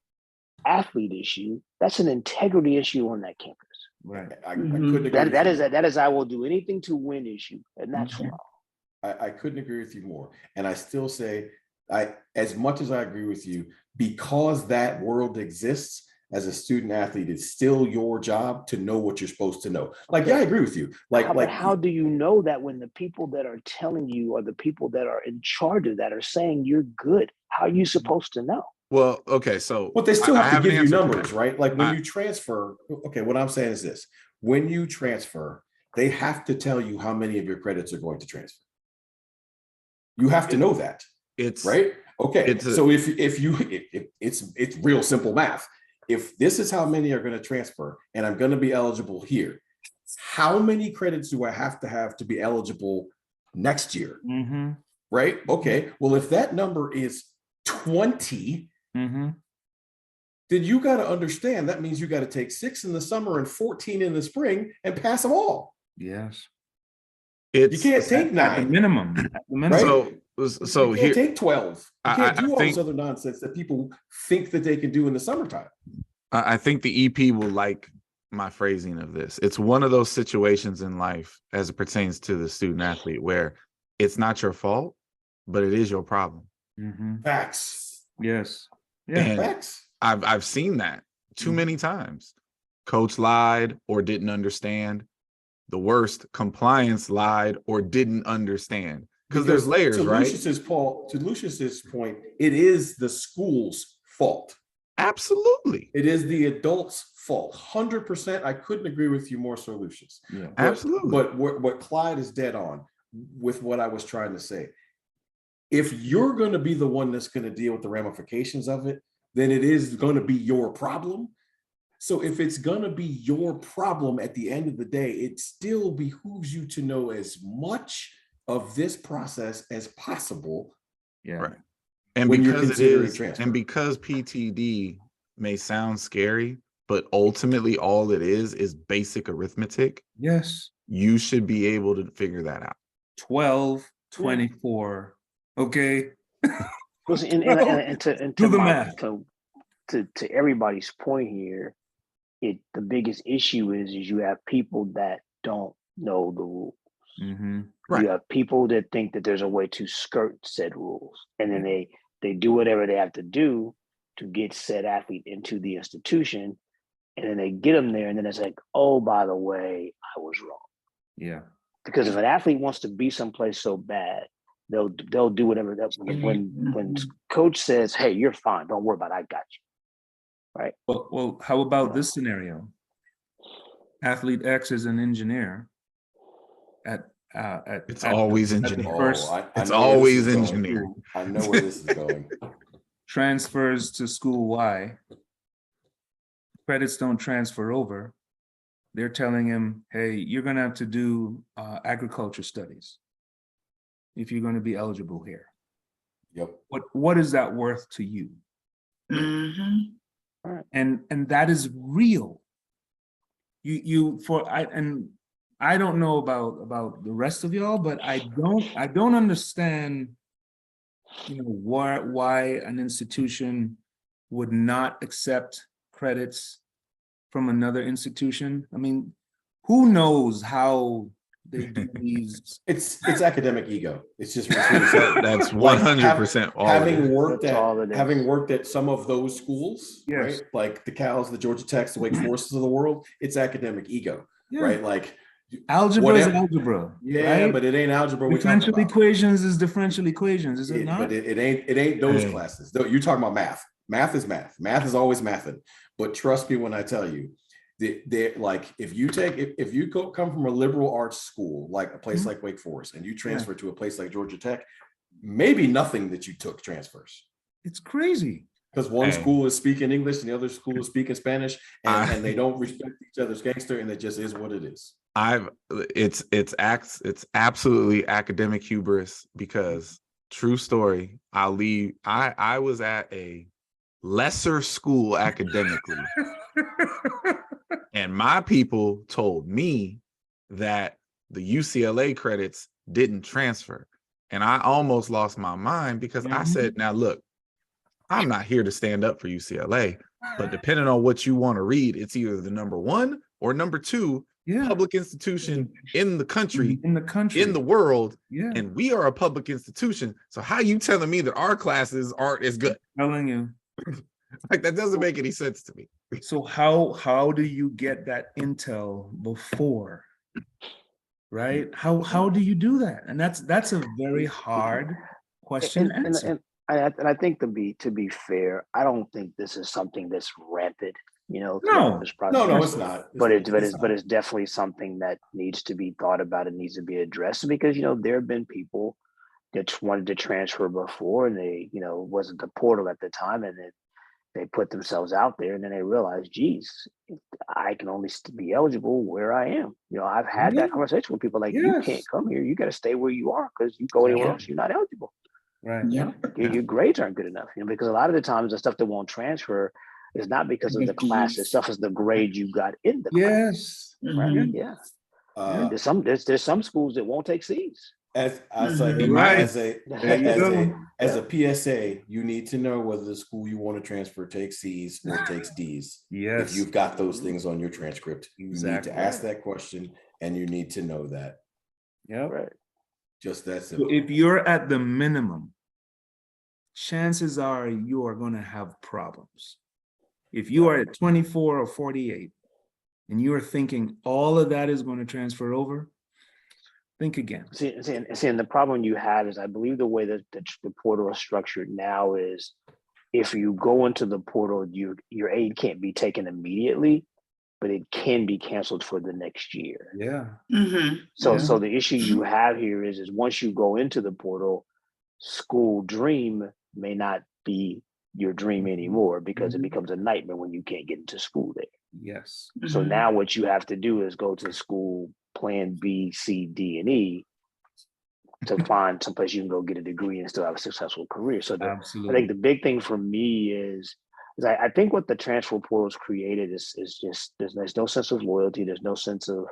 a athlete issue. That's an integrity issue on that campus. Right. I couldn't agree. with That you is more. that is I will do anything to win issue, and that's Mhm. wrong. I couldn't agree with you more. And I still say, as much as I agree with you, because that world exists, as a student athlete, it's still your job to know what you're supposed to know. Like, yeah, I agree with you. But how do you know that when the people that are telling you are the people that are in charge of that are saying you're good? How are you supposed to know? Well, okay, so But they still I have to an give you answer for numbers, that. right? Like when you transfer, okay, what I'm saying is this: when you transfer, they have to tell you how many of your credits are going to transfer. You have to know that, It's right? Okay, it's so if it's real simple math. If this is how many are going to transfer, and I'm going to be eligible here, how many credits do I have to be eligible next year? Right? Okay. Well, if that number is 20, then then you got to understand that means you got to take 6 in the summer and 14 in the spring and pass them all. Yes. You It's can't take At the 9. minimum. At the minimum. so You here can't take 12. You I can't do all think this other nonsense that people think that they can do in the summertime. I think the EP will like my phrasing of this. It's one of those situations in life as it pertains to the student athlete where it's not your fault, but it is your problem. Mhm. Facts. Yes. Yeah. And Facts. I've seen that too many times. Coach lied or didn't understand. The worst, compliance lied or didn't understand. Because there's layers, to right? To Lucius's point, it is the school's fault. Absolutely. It is the adult's fault. 100%. I couldn't agree with you more, Sir Lucius. Yeah. Absolutely. But what Clyde is dead on with what I was trying to say. If you're going to be the one that's going to deal with the ramifications of it, then it is going to be your problem. So if it's going to be your problem at the end of the day, it still behooves you to know as much of this process as possible. Yeah. Right. And when you're because it considering is, transfer. and because PTD may sound scary, but ultimately all it is basic arithmetic. Yes. You should be able to figure that out. 12, 24. Okay. Listen, and Do the math. To everybody's point here, the biggest issue is you have people that don't know the rules. Mm-hmm. Right. You have people that think that there's a way to skirt said rules, and then they do whatever they have to do to get said athlete into the institution, and then they get them there, and then it's like, oh, by the way, I was wrong. Yeah. Because if an athlete wants to be someplace so bad, they'll do whatever. When coach says, "Hey, you're fine. Don't worry about it. I got you." Right. Well, how about this scenario? Athlete X is an engineer It's always engineering. It's always engineering. I know where this is going. Transfers to school Y. Credits don't transfer over. They're telling him, hey, you're going to have to do agriculture studies if you're going to be eligible here. Yep. What is that worth to you? Mm-hmm. And that is real. I don't know about the rest of y'all, but I don't understand, why an institution would not accept credits from another institution. I mean, who knows how they do these? It's academic ego. It's just that's 100% having worked at some of those schools, yes. Right? Like the Cals, the Georgia Techs, the Wake Forests of the world. It's academic ego, right? Like algebra is algebra. Yeah, right? but it ain't algebra. Differential equations is differential equations, is it not? But it ain't those classes. You're talking about math. Math is math. Math is always mathing. But trust me when I tell you, like if you come from a liberal arts school, like a place like Wake Forest, and you transfer to a place like Georgia Tech, maybe nothing that you took transfers. It's crazy. Because one school is speaking English and the other school is speaking Spanish, and they don't respect each other's gangster, and it just is what it is. It's absolutely academic hubris, because true story, I was at a lesser school academically. And my people told me that the UCLA credits didn't transfer. And I almost lost my mind because I said, now look, I'm not here to stand up for UCLA, but depending on what you want to read, it's either the number 1 or number 2 public institution in the country, in the world. Yeah. And we are a public institution. So how you telling me that our classes aren't as good? Telling you. Like, that doesn't make any sense to me. So how do you get that intel before? Right? How do you do that? And that's a very hard question to answer. And I think to be fair, I don't think this is something that's rampant, No, it's not. But it's definitely something that needs to be thought about. It needs to be addressed, because there have been people that wanted to transfer before, and they wasn't the portal at the time, and they put themselves out there, and then they realized, geez, I can only be eligible where I am. I've had that conversation with people like, you can't come here. You got to stay where you are, because you go anywhere else, you're not eligible. Right. Yeah. Your grades aren't good enough, because a lot of the times the stuff that won't transfer, is not because of The the class Ds. itself, it's the grade you got in the class. Yes. Right? Mhm. Yeah. Uh, There's some schools that won't take C's. as I say, Mhm. Right. as There you go. a PSA, you need to know whether the school you want to transfer takes C's or takes D's. Yes. If you've got those things on your transcript, you need Exactly. to ask that question and you need to know that. Yep. Right. Just that So simple. if you're at the minimum, chances are you are going to have problems. If you are at 24 or 48 and you are thinking all of that is going to transfer over, think again. See, and the problem you have is, I believe the way that the portal is structured now is, if you go into the portal, your aid can't be taken immediately, but it can be canceled for the next year. Yeah. Mhm. So, Yeah. so the issue you have here is once you go into the portal, school dream may not be your dream anymore, because it Mhm. becomes a nightmare when you can't get into school there. Yes. So Mhm. now what you have to do is go to school plan B, C, D, and E to find someplace you can go get a degree and still have a successful career. So I Absolutely. think the big thing for me is I think what the transfer portal's created is just there's no sense of loyalty. There's no sense of,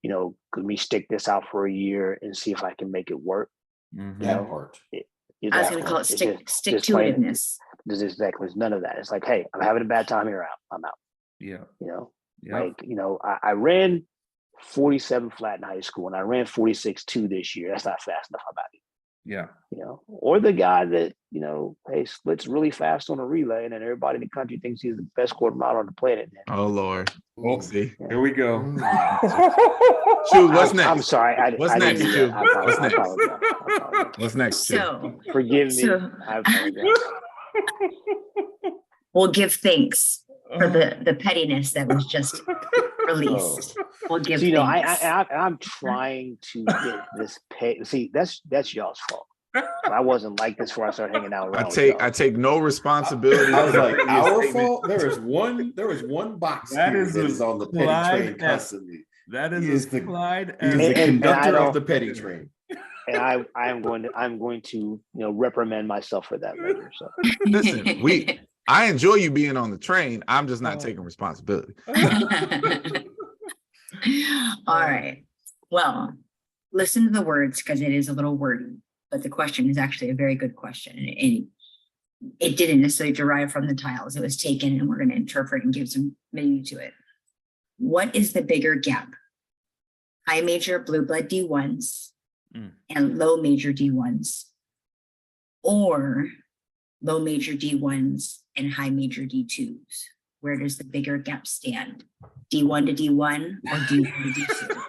let me stick this out for a year and see if I can make it work. Mhm. That part. I was going to call it stick to itiveness. There's none of that. It's like, hey, I'm having a bad time here. I'm out. Yeah. Yeah. I ran 47 flat in high school and I ran 46.2 this year. That's not fast enough. I'm out. Yeah. Or the guy that, hey, splits really fast on a relay and then everybody in the country thinks he's the best quarter mile on the planet. Oh Lord. Oh, See. here we go. Shoot, what's next? I'm sorry. What's I next, didn't do Q? that. I apologize. What's next? I apologize. What's next? Q? So Forgive me. So- I apologize. we'll give thanks for the pettiness that was just released. We'll give See, thanks. I'm trying to get this pay. See, that's y'all's fault. I wasn't like this before I started hanging out around. I take no responsibility. I was for the like, previous our statement. fault. There is one box That here is that is on the petty Clyde train F. constantly. That He is is the- Clyde He is F. the And conductor I of the petty train. And I'm going to reprimand myself for that later. So Listen, I enjoy you being on the train. I'm just not taking responsibility. All right. Well, listen to the words because it is a little wordy, but the question is actually a very good question. And it didn't necessarily derive from the tiles. It was taken and we're going to interpret and give some meaning to it. What is the bigger gap? High major blue blood D1s and low major D1s, or low major D1s and high major D2s? Where does the bigger gap stand? D1 to D1 or D1 to D2?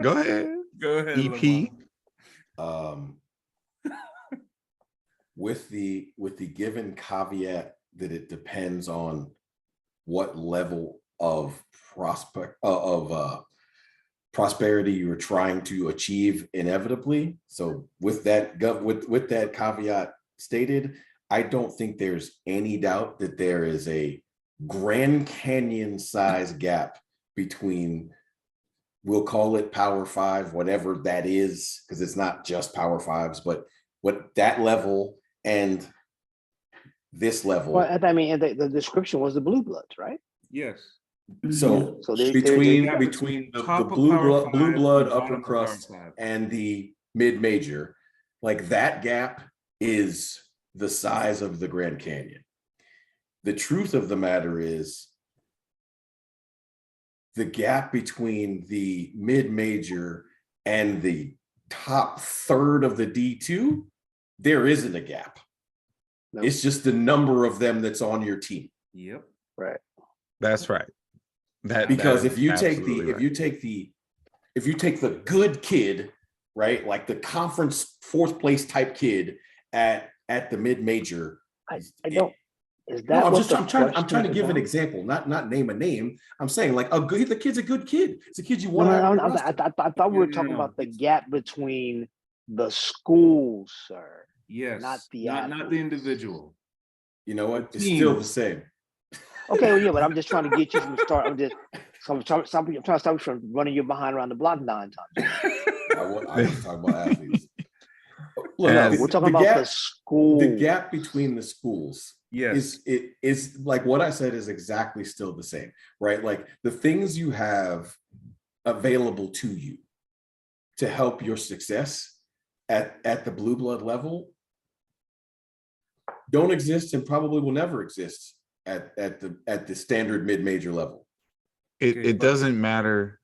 Go ahead. Go ahead. EP. With the given caveat that it depends on what level of prosperity you are trying to achieve inevitably. So with that caveat stated, I don't think there's any doubt that there is a Grand Canyon size gap between, we'll call it Power 5, whatever that is, because it's not just Power 5s, but what that level and this level. well, I mean, the description was the blue bloods, right? Yes. So, there- between the Top of blue Power blue Five blood and upper bottom of Power crust Five. and the mid major, like that gap is the size of the Grand Canyon. The truth of the matter is the gap between the mid major and the top third of the D2, there isn't a gap. No. It's just the number of them that's on your team. Yep. Right. That's right. Because that if you is take absolutely right. if you take the good kid, right, like the conference fourth place type kid at the mid major, I don't. Is that no, what I'm trying to question give an about? example, not name a name. I'm saying like the kid's a good kid. It's a kid you want No, to have. no, on your roster. I thought we were talking about the gap between the schools, sir. Yes. Not the not athletes. the individual. You know what? It's Team. still the same. Okay, well, yeah, but I'm just trying to get you from start. I'm trying to stop you from running your behind around the block 9 times. I was talking about athletes. Look, we're talking about the school. The gap between the schools Yes. is like what I said is exactly still the same, right? Like the things you have available to you to help your success at the blue blood level don't exist and probably will never exist at the standard mid-major level. Okay, It but- doesn't matter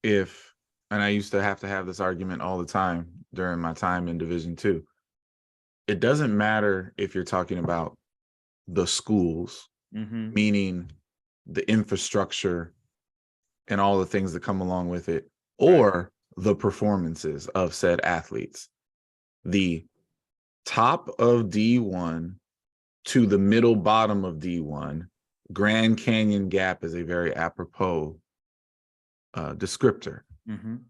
if, and I used to have this argument all the time during my time in Division II. It doesn't matter if you're talking about the schools, Mhm. meaning the infrastructure and all the things that come along with it, or the performances of said athletes. The top of D1 to the middle bottom of D1, Grand Canyon gap is a very apropos descriptor. Mhm.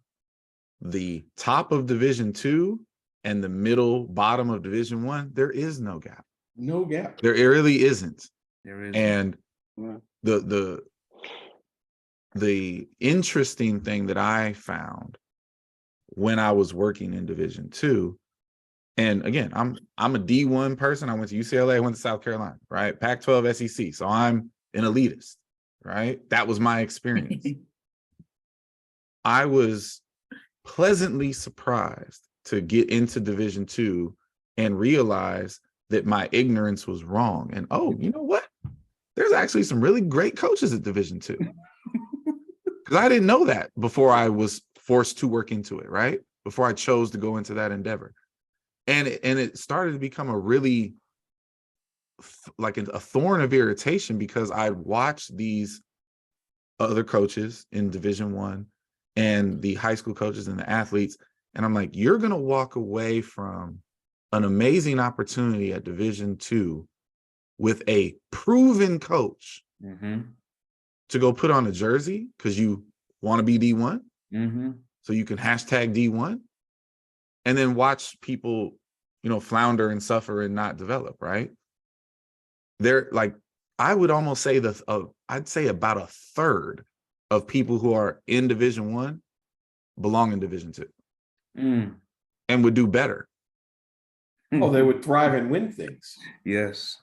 The top of Division II and the middle bottom of Division I, there is no gap. No gap. There really isn't. There is. And Yeah. the interesting thing that I found when I was working in Division II, and again, I'm a D1 person. I went to UCLA, I went to South Carolina, right? Pac-12 SEC. So I'm an elitist, right? That was my experience. I was pleasantly surprised to get into Division II and realize that my ignorance was wrong. And oh, you know what? There's actually some really great coaches at Division II. Because I didn't know that before I was forced to work into it, right? Before I chose to go into that endeavor. And it started to become a really like a thorn of irritation because I watched these other coaches in Division I and the high school coaches and the athletes. And I'm like, you're going to walk away from an amazing opportunity at Division II with a proven coach Mhm. to go put on a jersey because you want to be D1. Mhm. So you can hashtag D1 and then watch people, flounder and suffer and not develop, right? They're like, I would almost say I'd say about a third of people who are in Division I belong in Division II Mm. and would do better. Oh, they would thrive and win things. Yes.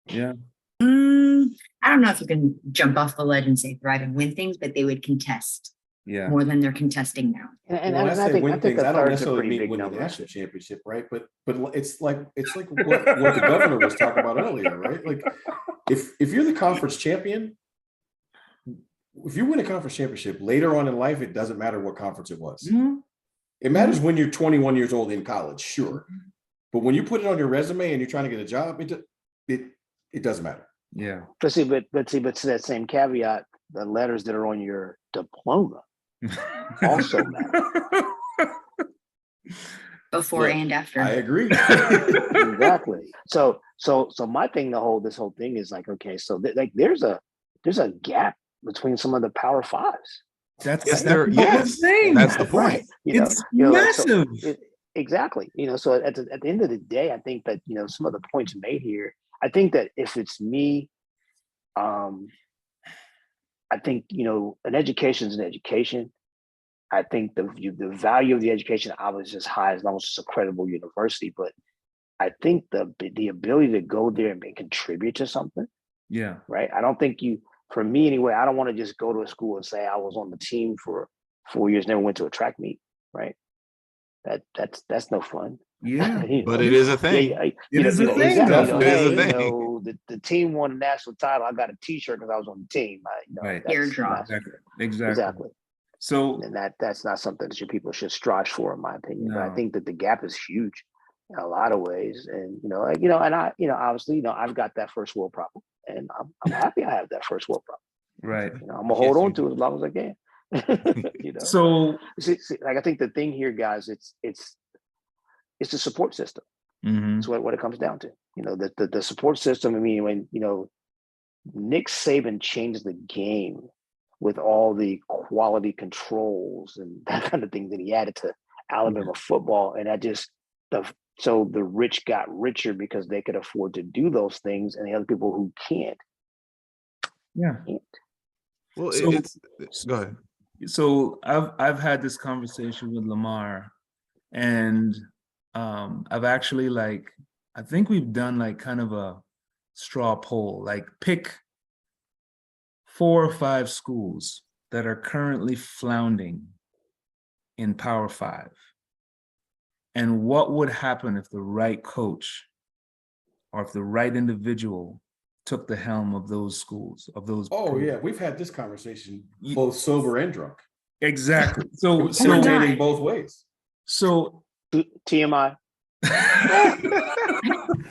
Yeah. I don't know if you can jump off the ledge and say thrive and win things, but they would contest Yeah. more than they're contesting now. And When I say win things, a I don't third's a necessarily pretty mean big win the number. national championship, right? But it's like what the governor was talking about earlier, right? Like if you're the conference champion, if you win a conference championship later on in life, it doesn't matter what conference it was. Mhm. It matters when you're 21 years old in college, sure. But when you put it on your resume and you're trying to get a job, it doesn't matter. Yeah. But to that same caveat, the letters that are on your diploma also matter. Before Yeah, and after. I agree. Exactly. So my thing, this whole thing is like, okay, so there's a gap between some of the Power Fives. That's Yes, that's what we're saying. that's the point. Right. It's like, so massive. exactly. So at the end of the day, I think that, some of the points made here, I think that if it's me, I think, an education is an education. I think the value of the education obviously is high as long as it's a credible university, but I think the ability to go there and contribute to something, Yeah. right? I don't think for me anyway, I don't want to just go to a school and say I was on the team for 4 years, never went to a track meet, right? That's no fun. Yeah. But it is a thing. It is a thing, exactly. though. It is a Hey, thing. the team won the national title. I got a T-shirt because I was on the team. Right. That's Airdrop. not- Exactly. So And that's not something that people should strive for, in my opinion. But I No. think that the gap is huge in a lot of ways. And and I, obviously, I've got that first world problem, and I'm happy I have that first world problem. right. I'm gonna hold on to it as long as I can. So See, like I think the thing here, guys, it's the support system. mhm. That's what it comes down to. The support system. I mean, when Nick Saban changed the game with all the quality controls and that kind of thing that he added to Alabama football, and so the rich got richer because they could afford to do those things, and the other people who can't. Yeah. Well, So- go ahead. So I've had this conversation with Lamar, and I've actually I think we've done kind of straw poll, like pick 4 or 5 schools that are currently floundering in Power 5. And what would happen if the right coach or if the right individual took the helm of those schools, of those? Oh yeah, we've had this conversation both sober and drunk. Exactly. It So, was Oh my irritating God. both ways. so TMI.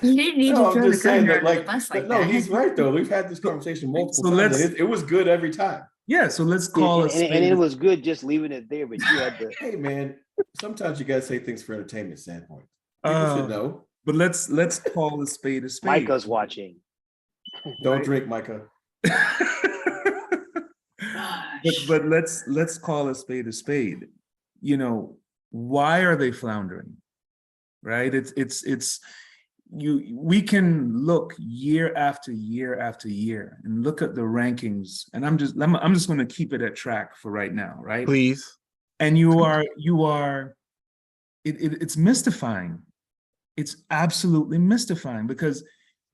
You didn't need No, to I'm throw the just saying governor that, under the like, bus like no, that. he's right though. We've had this conversation multiple So times, let's- and it was good every time. yeah, so let's And, call and it was good just leaving it there, but you had to. Hey man, sometimes you gotta say things for entertainment standpoint. People should know. But let's call a spade a spade. Micah's watching. Don't Right. drink, Micah. but let's call a spade a spade. You know, why are they floundering? Right? It's we can look year after year after year and look at the rankings, and I'm just going to keep it at track for right now, right? Please. And it's mystifying. It's absolutely mystifying because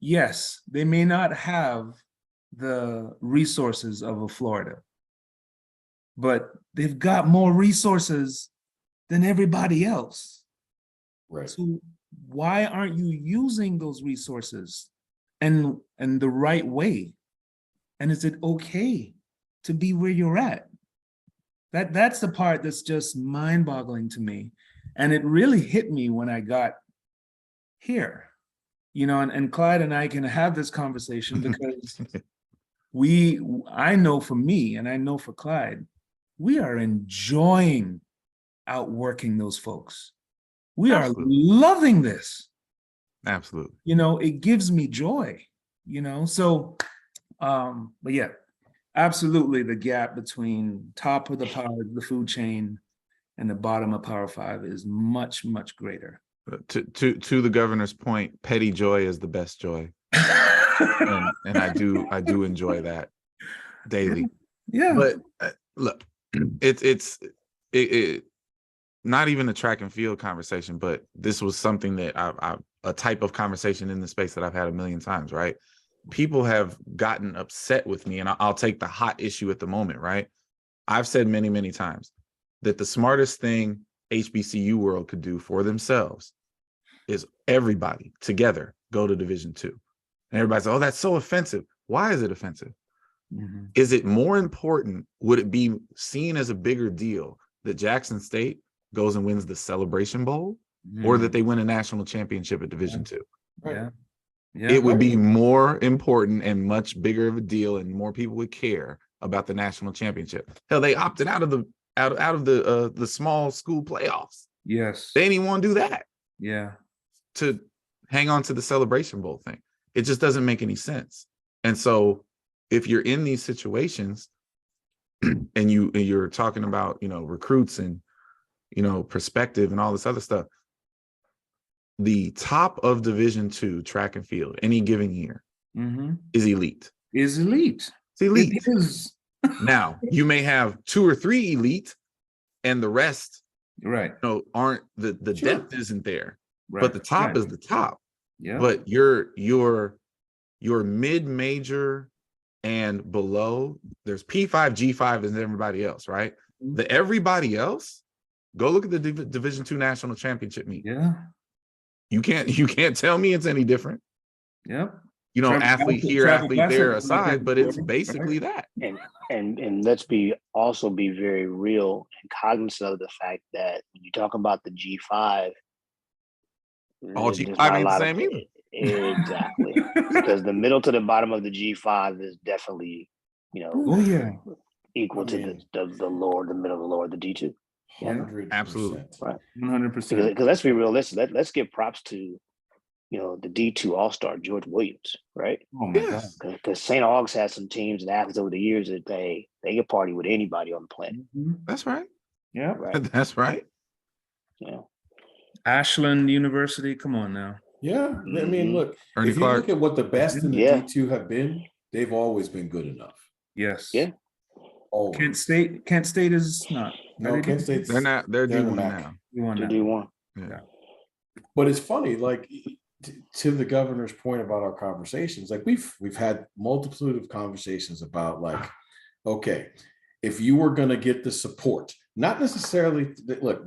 yes, they may not have the resources of a Florida, but they've got more resources than everybody else. Right. So why aren't you using those resources and the right way? And is it okay to be where you're at? That's the part that's just mind-boggling to me. And it really hit me when I got here, you know, and Clyde and I can have this conversation because I know for me and I know for Clyde, we are enjoying outworking those folks. We Absolutely. are loving this. Absolutely. You know, it gives me joy, you know? So, but yeah, absolutely the gap between top of the food chain and the bottom of Power 5 is much, much greater. To the governor's point, petty joy is the best joy. and I do enjoy that daily. Yeah. But look, it's not even a track and field conversation, but this was something that a type of conversation in the space that I've had a million times, right? People have gotten upset with me, and I'll take the hot issue at the moment, right? I've said many, many times that the smartest thing HBCU world could do for themselves is everybody together go to Division II. And everybody's, oh, that's so offensive. Why is it offensive? Mm-hmm. Is it more important? Would it be seen as a bigger deal that Jackson State goes and wins the Celebration Bowl, or that they win a national championship at Division II? Yeah. Yeah. It would be more important and much bigger of a deal, and more people would care about the national championship. Hell, they opted out of the small school playoffs. Yes. They didn't even want to do that. Yeah. To hang on to the Celebration Bowl thing. It just doesn't make any sense. And so if you're in these situations and you're talking about, you know, recruits and, you know, perspective and all this other stuff, the top of Division II track and field any given year is elite. Is elite. It's elite. It is. Now, you may have 2 or 3 elite and the rest, Right. you know, aren't the Sure. depth isn't there. Right. But the top Right. is the top. Yeah. But your mid-major and below, there's P5, G5, and everybody else, right? Mhm. The everybody else, go look at the Division II national championship meet. Yeah. You can't tell me it's any different. Yep. You know, Trevor athlete Bassett- here, Trevor athlete there Bassett- aside, but it's basically that. And let's also be very real and cognizant of the fact that when you talk about the G5, All there's G5 not a ain't the lot same either. Exactly. Because the middle to the bottom of the G5 is definitely, you know, Oh yeah. equal to the lower, the middle, the lower, the D2. 100%. Absolutely. Right. 100%. Because let's be realistic. Let's give props to, you know, the D2 All-Star George Williams, right? Oh my Yes. God. Because St. Aug's has some teams and athletes over the years that they can party with anybody on the planet, Mhm. That's right. Yeah. right? That's right. Yeah. Ashland University. Come on now. Yeah. I mean, look, Ernie if you Clark. look at what the best in the Yeah. D2 have been, they've always been good enough. Yes. Yeah. Always. Kent State is not. No, Kent State's They're not. They're they're the D1 MAC. now. You want To that. do one. But it's funny, like to the governor's point about our conversations, like we've had multitude of conversations about like, okay, if you were going to get the support, not necessarily, look,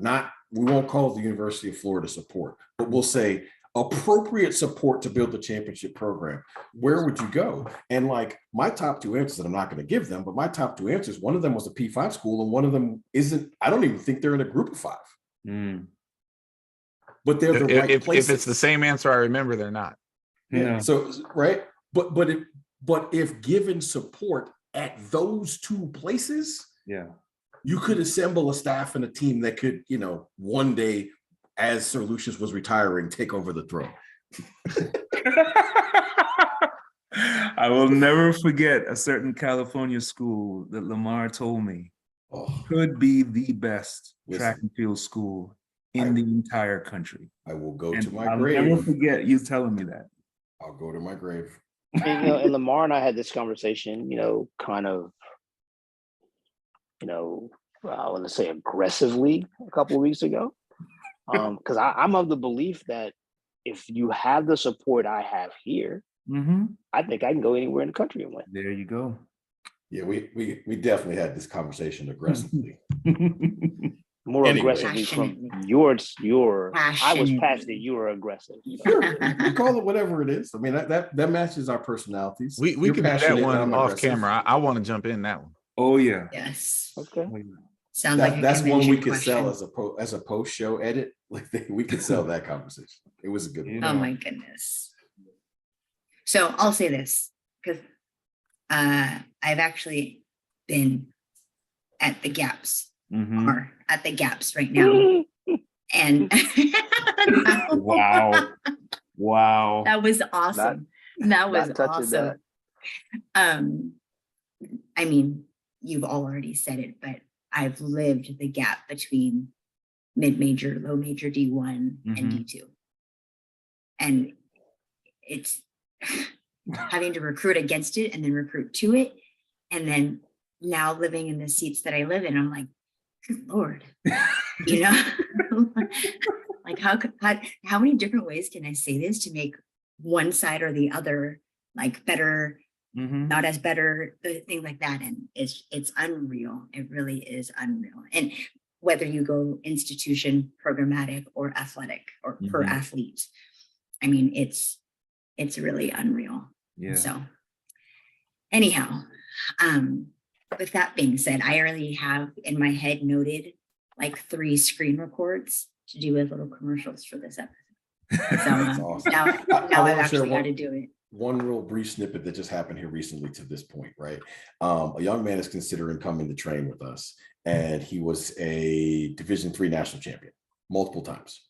we won't call it the University of Florida support, but we'll say appropriate support to build the championship program, where would you go? And like my top two answers that I'm not going to give them, but my top two answers, one of them was a P5 school and one of them isn't, I don't even think they're in a group of 5. But they're the right places. If it's the same answer I remember, they're not. Yeah. So right, but if given support at those 2 places, yeah, you could assemble a staff and a team that could, one day, as Sir Lucius was retiring, take over the throne. I will never forget a certain California school that Lamar told me could be the best track and field school in the entire country. I will go to my I'll grave. never forget you telling me that. I'll go to my grave. And, and Lamar and I had this conversation, kind of, I want to say aggressively a couple of weeks ago. Because I'm of the belief that if you have the support I have here, I think I can go anywhere in the country and win. There you go. Yeah, we definitely had this conversation aggressively. More aggressively from your I was Passionate. passionate, you were aggressive. Sure, we call it whatever it is. I mean, that matches our personalities. We You're can do that passionate, one I'm off aggressive. camera. I want to jump in that one. Oh yeah. Yes. Okay. Sounds like That's one we could convention sell as a post show edit. Like we could sell that conversation. It was a good one. Oh my goodness. So I'll say this because I've actually been at the gaps or at the gaps right now. And Wow. that was awesome. That was not touching awesome. I mean, you've all already said it, but I've lived the gap between mid-major, low major D1 and D2. And it's having to recruit against it and then recruit to it. And then now living in the seats that I live in, I'm like, good Lord, like how many different ways can I say this to make one side or the other like better, not as better, things like that. And it's unreal. It really is unreal. And whether you go institution, programmatic, or athletic, or per athlete, I mean, it's really unreal. Yeah. So anyhow, with that being said, I already have in my head noted like 3 screen records to do as little commercials for this episode. So awesome. now I've actually got to do it. One real brief snippet that just happened here recently to this point, right? A young man is considering coming to train with us, and he was a Division III national champion multiple times.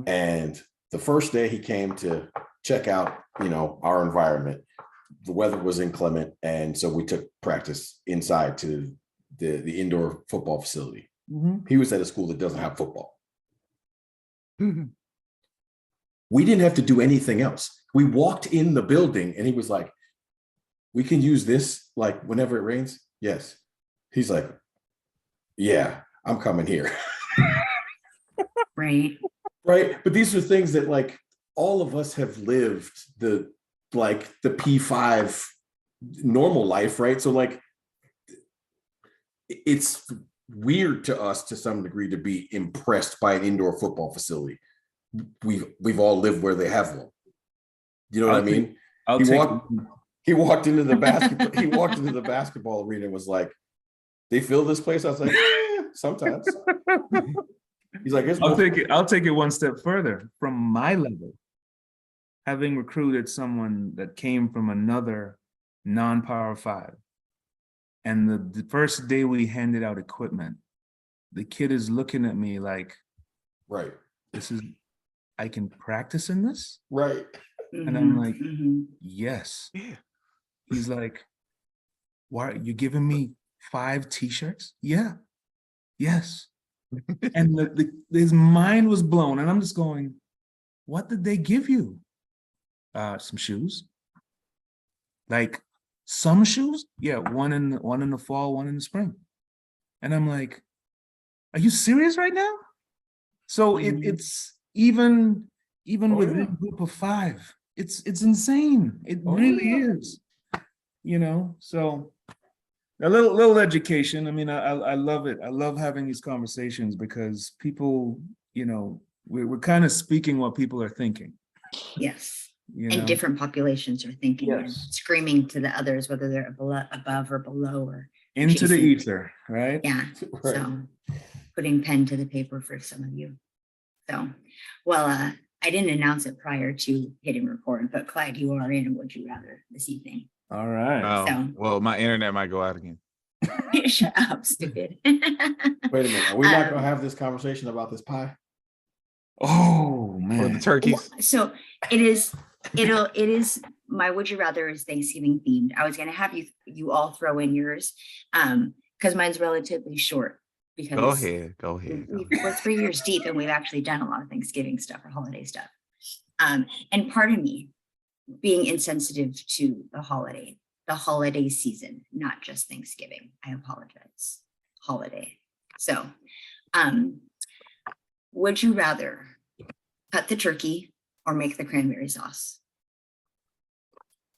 And the first day he came to check out, our environment, the weather was inclement, and so we took practice inside to the indoor football facility. He was at a school that doesn't have football. We didn't have to do anything else. We walked in the building and he was like, we can use this like whenever it rains. Yes. He's like, yeah, I'm coming here. Right. Right. But these are things that like all of us have lived the P5 normal life, right? So like it's weird to us to some degree to be impressed by an indoor football facility. We've all lived where they have one. You know what I mean? He walked into the basketball arena and was like, they fill this place? I was like, sometimes. He's like, I'll take it one step further. From my level, having recruited someone that came from another non-Power 5, and the first day we handed out equipment, the kid is looking at me like, right, I can practice in this? Right. And I'm like, yes. Yeah. He's like, why are you giving me 5 t-shirts? Yeah. Yes. And his mind was blown. And I'm just going, what did they give you? Some shoes. Like some shoes? Yeah, one in the fall, one in the spring. And I'm like, are you serious right now? So it's even even Oh, within yeah. a group of 5. It's insane. It Oh, really yeah. is. You know, so a little education. I mean, I love it. I love having these conversations because people, you know, we're kind of speaking what people are thinking. Yes. You And know, different populations are thinking and Yes. screaming to the others, whether they're above or below or into the adjacent. ether, right? Yeah. Right. So putting pen to the paper for some of you. So, well, I didn't announce it prior to hitting record, but Clyde, you are in Would You Rather this evening. All right. Oh, So- well, my internet might go out again. Shut up, stupid. Wait a minute. Are we not Um, gonna have this conversation about this pie? Oh Or man. the turkeys. So it is my Would You Rather is Thanksgiving themed. I was gonna have you all throw in yours, because mine's relatively short. Because Go ahead. Go ahead. Go ahead. we're 3 years deep and we've actually done a lot of Thanksgiving stuff or holiday stuff. And pardon me, being insensitive to the holiday season, not just Thanksgiving. I apologize. Holiday. So, would you rather cut the turkey or make the cranberry sauce?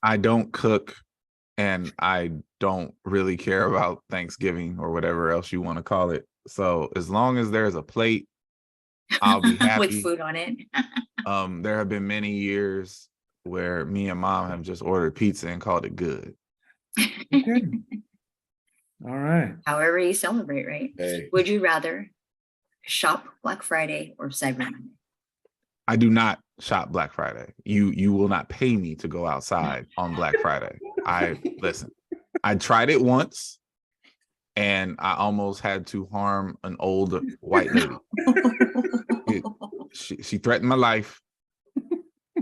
I don't cook and I don't really care about Thanksgiving or whatever else you want to call it. So as long as there's a plate, I'll be happy. With food on it. There have been many years where me and mom have just ordered pizza and called it good. Okay. All right. However you celebrate, right? Hey, Would you rather shop Black Friday or Cyber Monday? I do not shop Black Friday. You will not pay me to go outside on Black Friday. Listen, I tried it once and I almost had to harm an old white lady. She threatened my life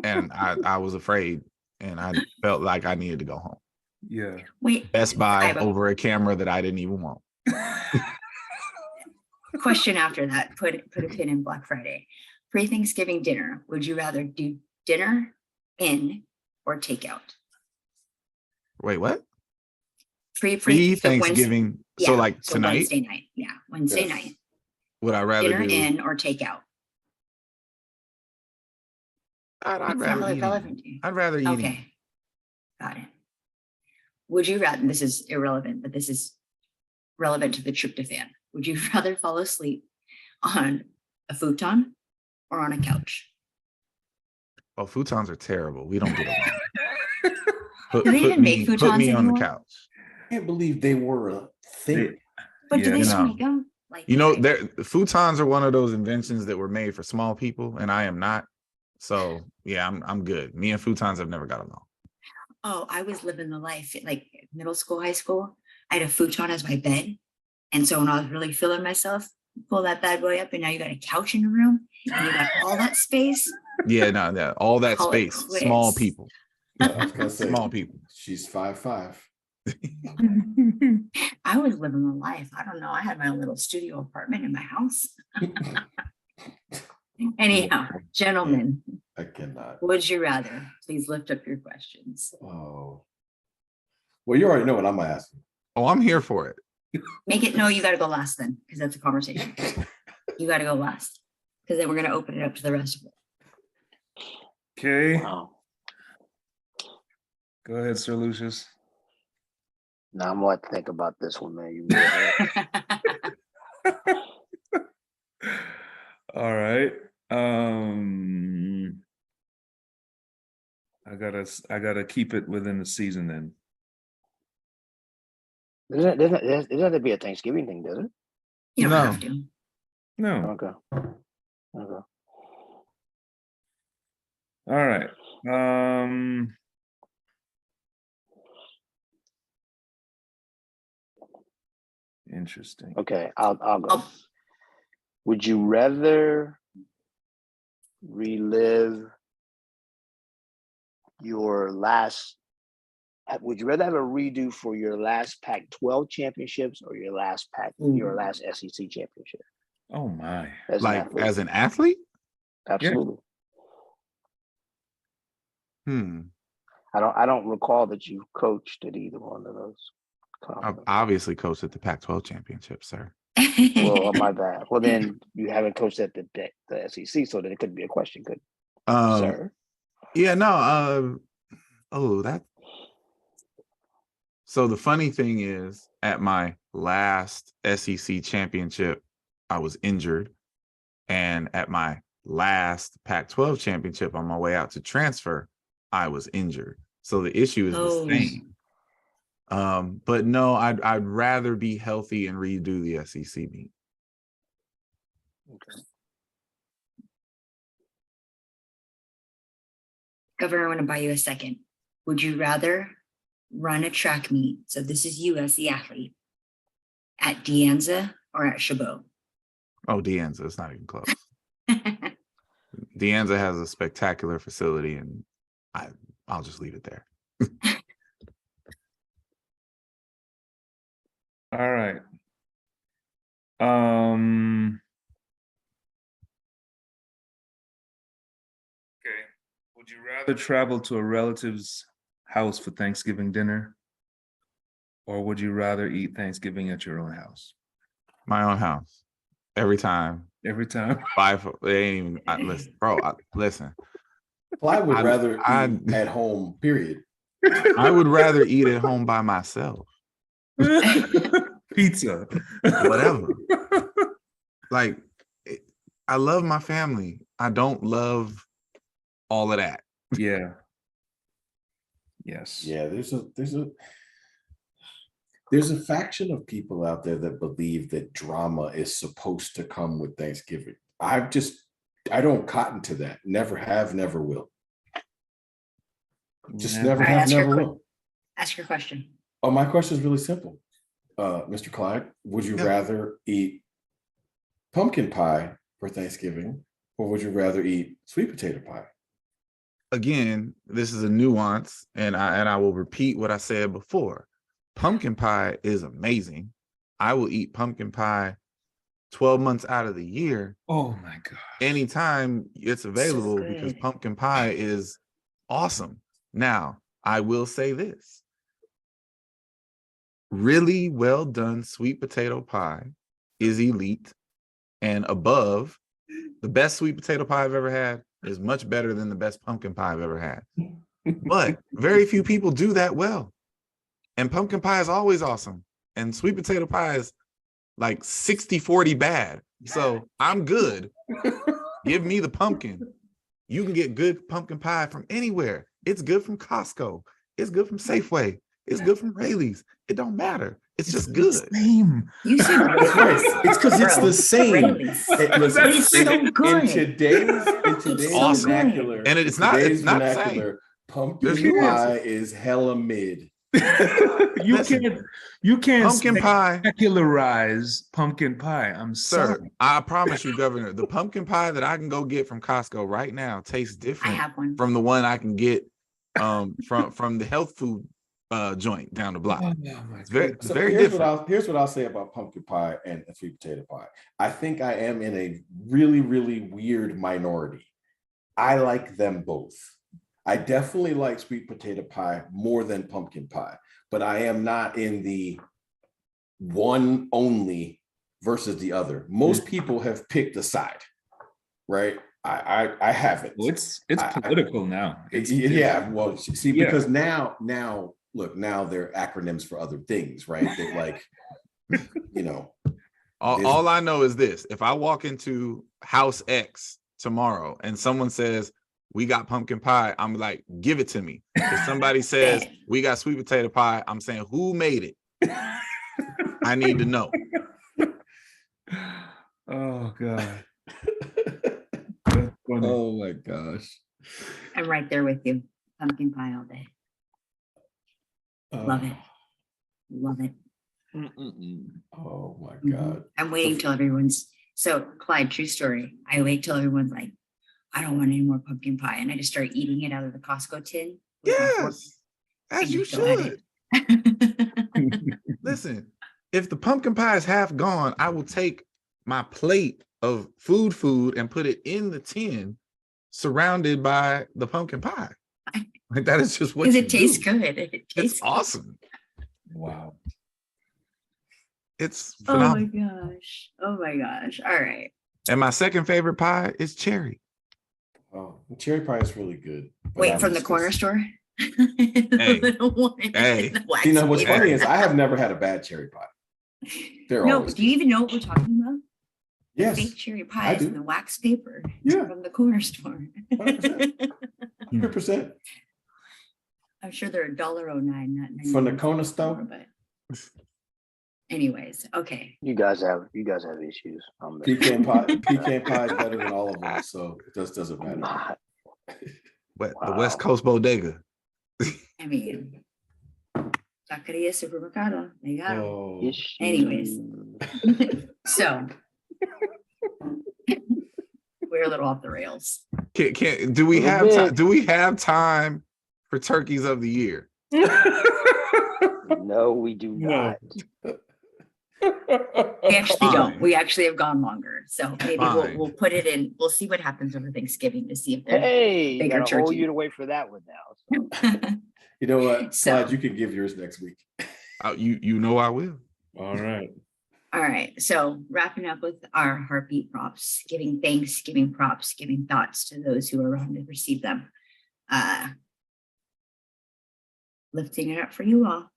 and I was afraid and I felt like I needed to go home. Yeah. Wait, Best I Buy have a over a camera that I didn't even want. question after that. Put a pin in Black Friday. Pre-Thanksgiving dinner. Would you rather do dinner in or takeout? Wait, what? Pre-Thanksgiving. So like tonight, Wednesday night. Yeah, Wednesday Yes. night. would I rather Dinner do? in or takeout? I'd It's not rather really eat. relevant to you. I'd rather eat. Okay, got it. Would you rather, this is irrelevant, but this is relevant to the tryptophan. Would you rather fall asleep on a futon or on a couch? Oh, futons are terrible. We don't get along. Do they even make put futons me on the anymore? couch. I can't believe they were a thing. But do Yeah, they you still know. make them? Like, You know, I- futons are one of those inventions that were made for small people, and I am not. So yeah, I'm good. Me and futons have never got along. Oh, I was living the life like middle school, high school. I had a futon as my bed. And so when I was really feeling myself, pull that bad boy up, and now you got a couch in your room and you got all that space. Yeah, no, all that Call it space. Small quits. people. I was gonna say, Small people. she's 5'5". I was living the life. I don't know. I had my own little studio apartment in my house. Anyhow, gentlemen, I cannot. would you rather? Please lift up your questions. Oh. Well, you already know what I'm asking. Oh, I'm here for it. Make it, no, you got to go last then, because that's a conversation. You got to go last, because then we're going to open it up to the rest of it. Okay. Wow. Go ahead, Sir Lucius. Now I'm gonna have to think about this one, man. You really All right. I gotta keep it within the season then. it doesn't have to be a Thanksgiving thing, does it? You don't No. have to. No. Okay. Okay. All right. Interesting. Okay. I'll go. Oh. Would you rather relive your last? Would you rather have a redo for your last Pac-12 championships or your last SEC championship? Oh my. As an Like athlete? as an athlete? Absolutely. I don't recall that you coached at either one of those. I've obviously coached at the Pac-12 championship, sir. Well, my bad. Well, then you haven't coached at the SEC, so then it couldn't be a question, could it? Sir. Yeah, no, so the funny thing is, at my last SEC championship, I was injured. And at my last Pac-12 championship on my way out to transfer, I was injured. So the issue is the same. But no, I'd rather be healthy and redo the SEC meet. Okay. Governor, I want to buy you a second. Would you rather run a track meet? So this is you as the athlete at De Anza or at Chabot? Oh, De Anza, it's not even close. De Anza has a spectacular facility, and I'll just leave it there. All right. Okay. Would you rather travel to a relative's house for Thanksgiving dinner, or would you rather eat Thanksgiving at your own house? My own house, every time. Every time. They ain't even. Listen, bro. Listen. Well, I would rather I'd- eat at home, period. I would rather eat at home by myself. Pizza. Whatever. Like, I love my family. I don't love all of that. Yeah. Yes. Yeah, there's a faction of people out there that believe that drama is supposed to come with Thanksgiving. I don't cotton to that. Never have, never will. Just Yeah. never All right, have, never will. Ask your question. Oh, my question is really simple. Mr. Clyde, would you Yeah. rather eat pumpkin pie for Thanksgiving, or would you rather eat sweet potato pie? Again, this is a nuance, and I will repeat what I said before. Pumpkin pie is amazing. I will eat pumpkin pie 12 months out of the year. Oh my God. Anytime it's available, because good. pumpkin pie is awesome. Now, I will say this. Really well done sweet potato pie is elite and above. The best sweet potato pie I've ever had is much better than the best pumpkin pie I've ever had. But very few people do that well. And pumpkin pie is always awesome. And sweet potato pie is like 60-40 bad. So I'm good. Give me the pumpkin. You can get good pumpkin pie from anywhere. It's good from Costco. It's good from Safeway. It's good from Rayleigh's. It don't matter. It's just good. Same. You said That's right. It's because it's the same. Rayleigh's. Listen, It's so good. in today's so awesome. good. vernacular, And it's not the same. vernacular, pumpkin There's nuance. pie is hella mid. you Listen, can't pumpkin pie. specularize pumpkin pie. I'm Sir, sorry. I promise you, Governor, the pumpkin pie that I can go get from Costco right now tastes I different have one. from the one I can get from the health food joint down the block. Oh my It's very, goodness. it's So very here's different. here's what I'll say about pumpkin pie and sweet potato pie. I think I am in a really, really weird minority. I like them both. I definitely like sweet potato pie more than pumpkin pie, but I am not in the one only versus the other. Most people have picked a side, right? I haven't. Well, it's political now. Yeah, well, see, Yeah. because now look, now they're acronyms for other things, right? That like, you know, All I know is this: if I walk into House X tomorrow and someone says we got pumpkin pie, I'm like, give it to me. If somebody says we got sweet potato pie, I'm saying, who made it? I need to know. Oh God. That's funny. oh my gosh. I'm right there with you. Pumpkin pie all day. Love it. Love it. Oh my Mhm. God. I'm waiting till everyone's so Clyde, true story. I wait till everyone's like, I don't want any more pumpkin pie. And I just start eating it out of the Costco tin. with my fork. Yes, I as you just go at should. it. Listen, if the pumpkin pie is half gone, I will take my plate of food and put it in the tin surrounded by the pumpkin pie. Like, that is just what Because you it tastes do. good. It It's tastes good. awesome. Wow. It's Oh my phenomenal. gosh. Oh my gosh. All right. And my second favorite pie is cherry. Oh, cherry pie is really good. but Wait, I'm from the just corner gonna- store? Hey, Little one in hey. the wax You know what's paper. funny is I have never had a bad cherry pie. They're No, always do you good. even know what we're talking about? The Yes, fake cherry pies do. and the wax paper Yeah. from the corner store. 100%. I'm sure they're $1.09, not From the 99 corner cents more, store? but anyways, okay. You guys have issues. Pecan pie is better than all of them, so it just doesn't matter. The West Coast bodega. I mean, Taqueria Supermercado, they got 'em. Oh, Anyways. So we're a little off the rails. Do we Little have time? bit. Do we have time for turkeys of the year? No, we do No. not. We actually Fine. don't. We actually have gone longer. So maybe Fine. we'll put it in. We'll see what happens over Thanksgiving to see if they're Hey, you bigger got a whole turkey. year to wait for that one now. So. You know what? So- Clyde, you can give yours next week. You know I will. All right. All right. So wrapping up with our heartbeat props, giving thanks, giving props, giving thoughts to those who are around to receive them. Lifting it up for you all.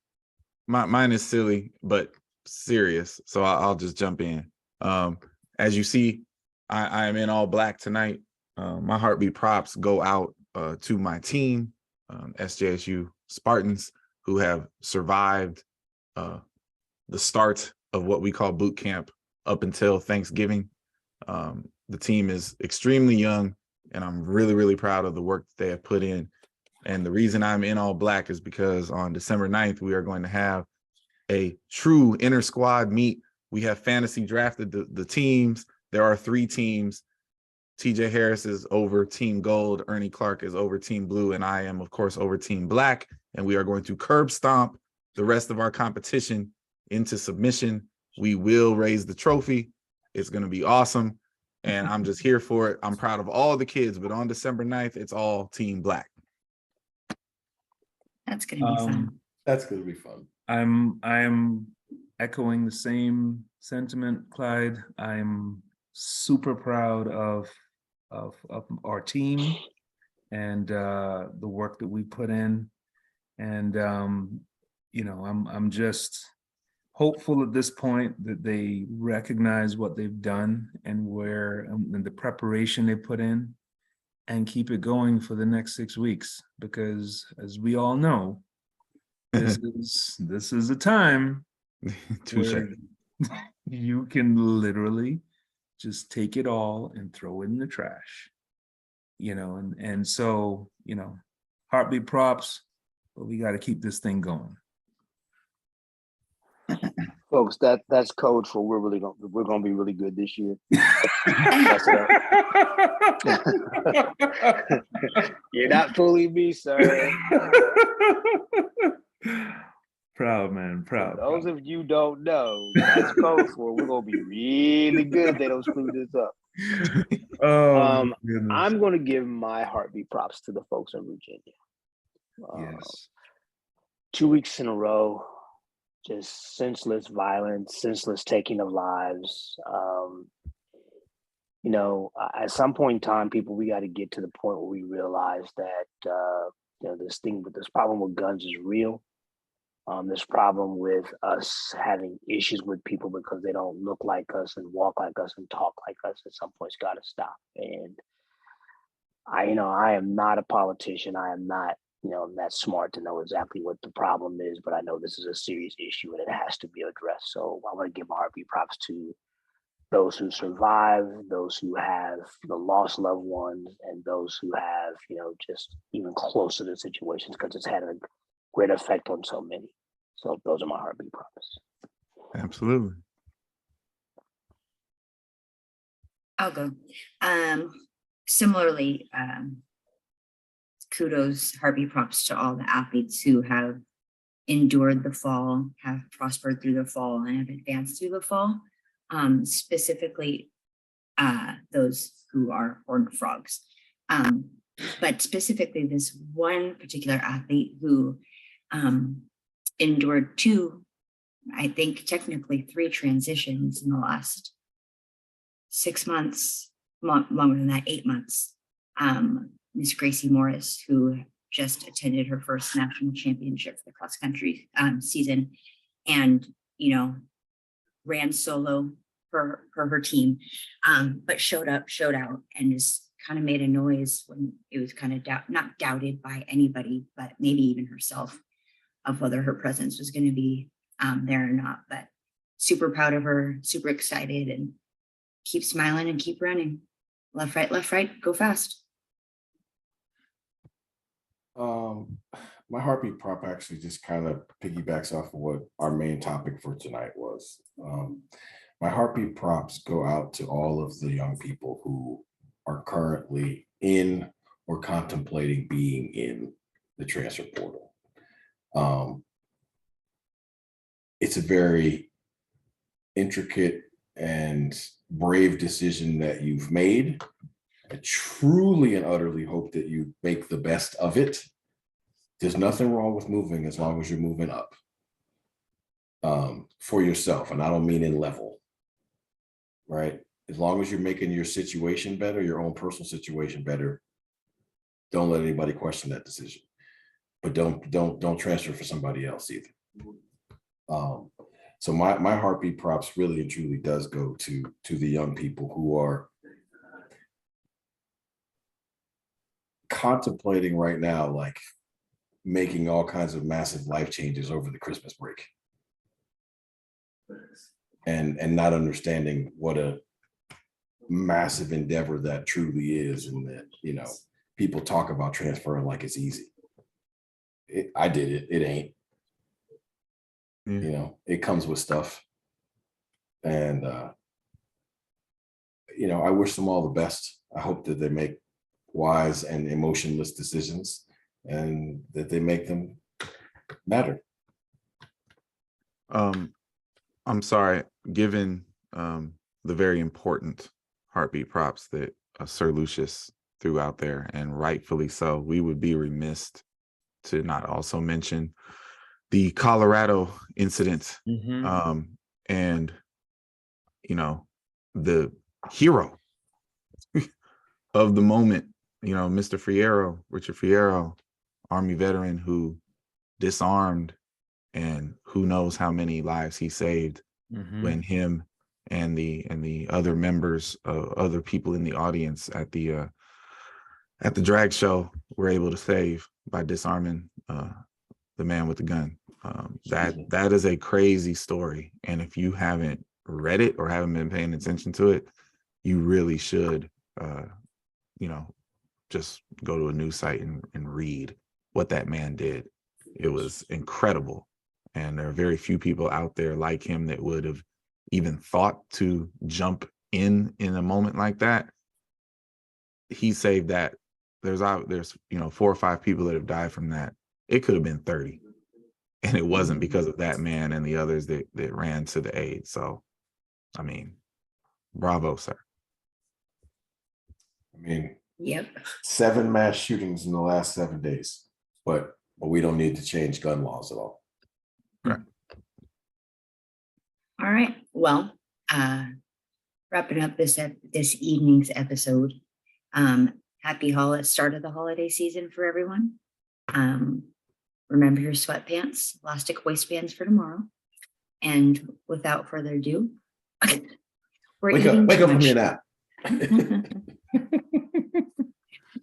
Mine is silly but serious, so I'll just jump in. As you see, I am in all black tonight. My heartbeat props go out to my team, SJSU Spartans, who have survived the start of what we call boot camp up until Thanksgiving. The team is extremely young, and I'm really, really proud of the work that they have put in. And the reason I'm in all black is because on December 9th, we are going to have a true inter squad meet. We have fantasy drafted the teams. There are 3 teams. TJ Harris is over Team Gold, Ernie Clark is over Team Blue, and I am, of course, over Team Black. And we are going to curb stomp the rest of our competition into submission. We will raise the trophy. It's going to be awesome. And I'm just here for it. I'm proud of all the kids, but on December 9th, it's all Team Black. That's going to be fun. That's going to be fun. I'm echoing the same sentiment, Clyde. I'm super proud of our team and the work that we put in. And I'm just hopeful at this point that they recognize what they've done and and the preparation they put in, and keep it going for the next 6 weeks, because as we all know, this is a time Touche. where you can literally just take it all and throw it in the trash, and so, heartbeat props, but we got to keep this thing going. Folks, that's code for we're gonna be really good this year. You're not fooling me, sir. Proud, man, proud. For those of you don't know, that's code for we're gonna be really good if they don't screw this up. Oh, goodness. I'm gonna give my heartbeat props to the folks in Virginia. Yes. 2 weeks in a row, just senseless violence, senseless taking of lives. At some point in time, we got to get to the point where we realize that this problem with guns is real. This problem with us having issues with people because they don't look like us and walk like us and talk like us at some point's got to stop. And I am not a politician. I am not that smart to know exactly what the problem is, but I know this is a serious issue and it has to be addressed. So I want to give my heartbeat props to those who survive, those who have lost loved ones, and those who have just even closer to situations, because it's had a great effect on so many. So those are my heartbeat props. Absolutely. I'll go. Similarly, kudos, heartbeat props to all the athletes who have endured the fall, have prospered through the fall, and have advanced through the fall. Specifically, those who are horned frogs. But specifically, this one particular athlete who endured 2, I think technically 3 transitions in the last 6 months, longer than that, 8 months. Miss Gracie Morris, who just attended her first national championship for the cross country season, and ran solo for her team, but showed out, and just kind of made a noise when it was kind of not doubted by anybody, but maybe even herself, of whether her presence was going to be there or not. But super proud of her, super excited, and keep smiling and keep running. Left, right, go fast. My heartbeat prop actually just kind of piggybacks off of what our main topic for tonight was. My heartbeat props go out to all of the young people who are currently in or contemplating being in the transfer portal. It's a very intricate and brave decision that you've made. I truly and utterly hope that you make the best of it. There's nothing wrong with moving as long as you're moving up for yourself. And I don't mean in level, right? As long as you're making your situation better, your own personal situation better, don't let anybody question that decision. But don't transfer for somebody else either. So my heartbeat props really and truly does go to the young people who are contemplating right now, like making all kinds of massive life changes over the Christmas break, and not understanding what a massive endeavor that truly is, and that people talk about transferring like it's easy. I did it. It ain't. It comes with stuff, and I wish them all the best. I hope that they make wise and emotionless decisions, and that they make them matter. I'm sorry, given the very important heartbeat props that Sir Lucius threw out there, and rightfully so, we would be remiss to not also mention the Colorado incident, and the hero of the moment, Mr. Fierro, Richard Fierro, Army veteran who disarmed, and who knows how many lives he saved when him and the other members, other people in the audience at the drag show were able to save by disarming the man with the gun. That is a crazy story, and if you haven't read it or haven't been paying attention to it, you really should just go to a news site and read what that man did. It was incredible, and there are very few people out there like him that would have even thought to jump in a moment like that. He saved that. There's 4 or 5 people that have died from that. It could have been 30, and it wasn't because of that man and the others that ran to the aid. So, I mean, bravo, sir. Yep. 7 mass shootings in the last 7 days, but we don't need to change gun laws at all. Right. All right. Well, wrapping up this evening's episode. Happy start of the holiday season for everyone. Remember your sweatpants, elastic waistbands for tomorrow. And without further ado, Wake up from your nap.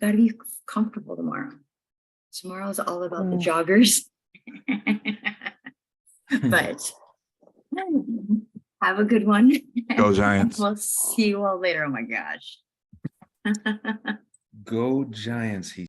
Gotta be comfortable tomorrow. Tomorrow is all about the joggers. But have a good one. Go Giants. We'll see you all later. Oh my gosh. Go Giants, he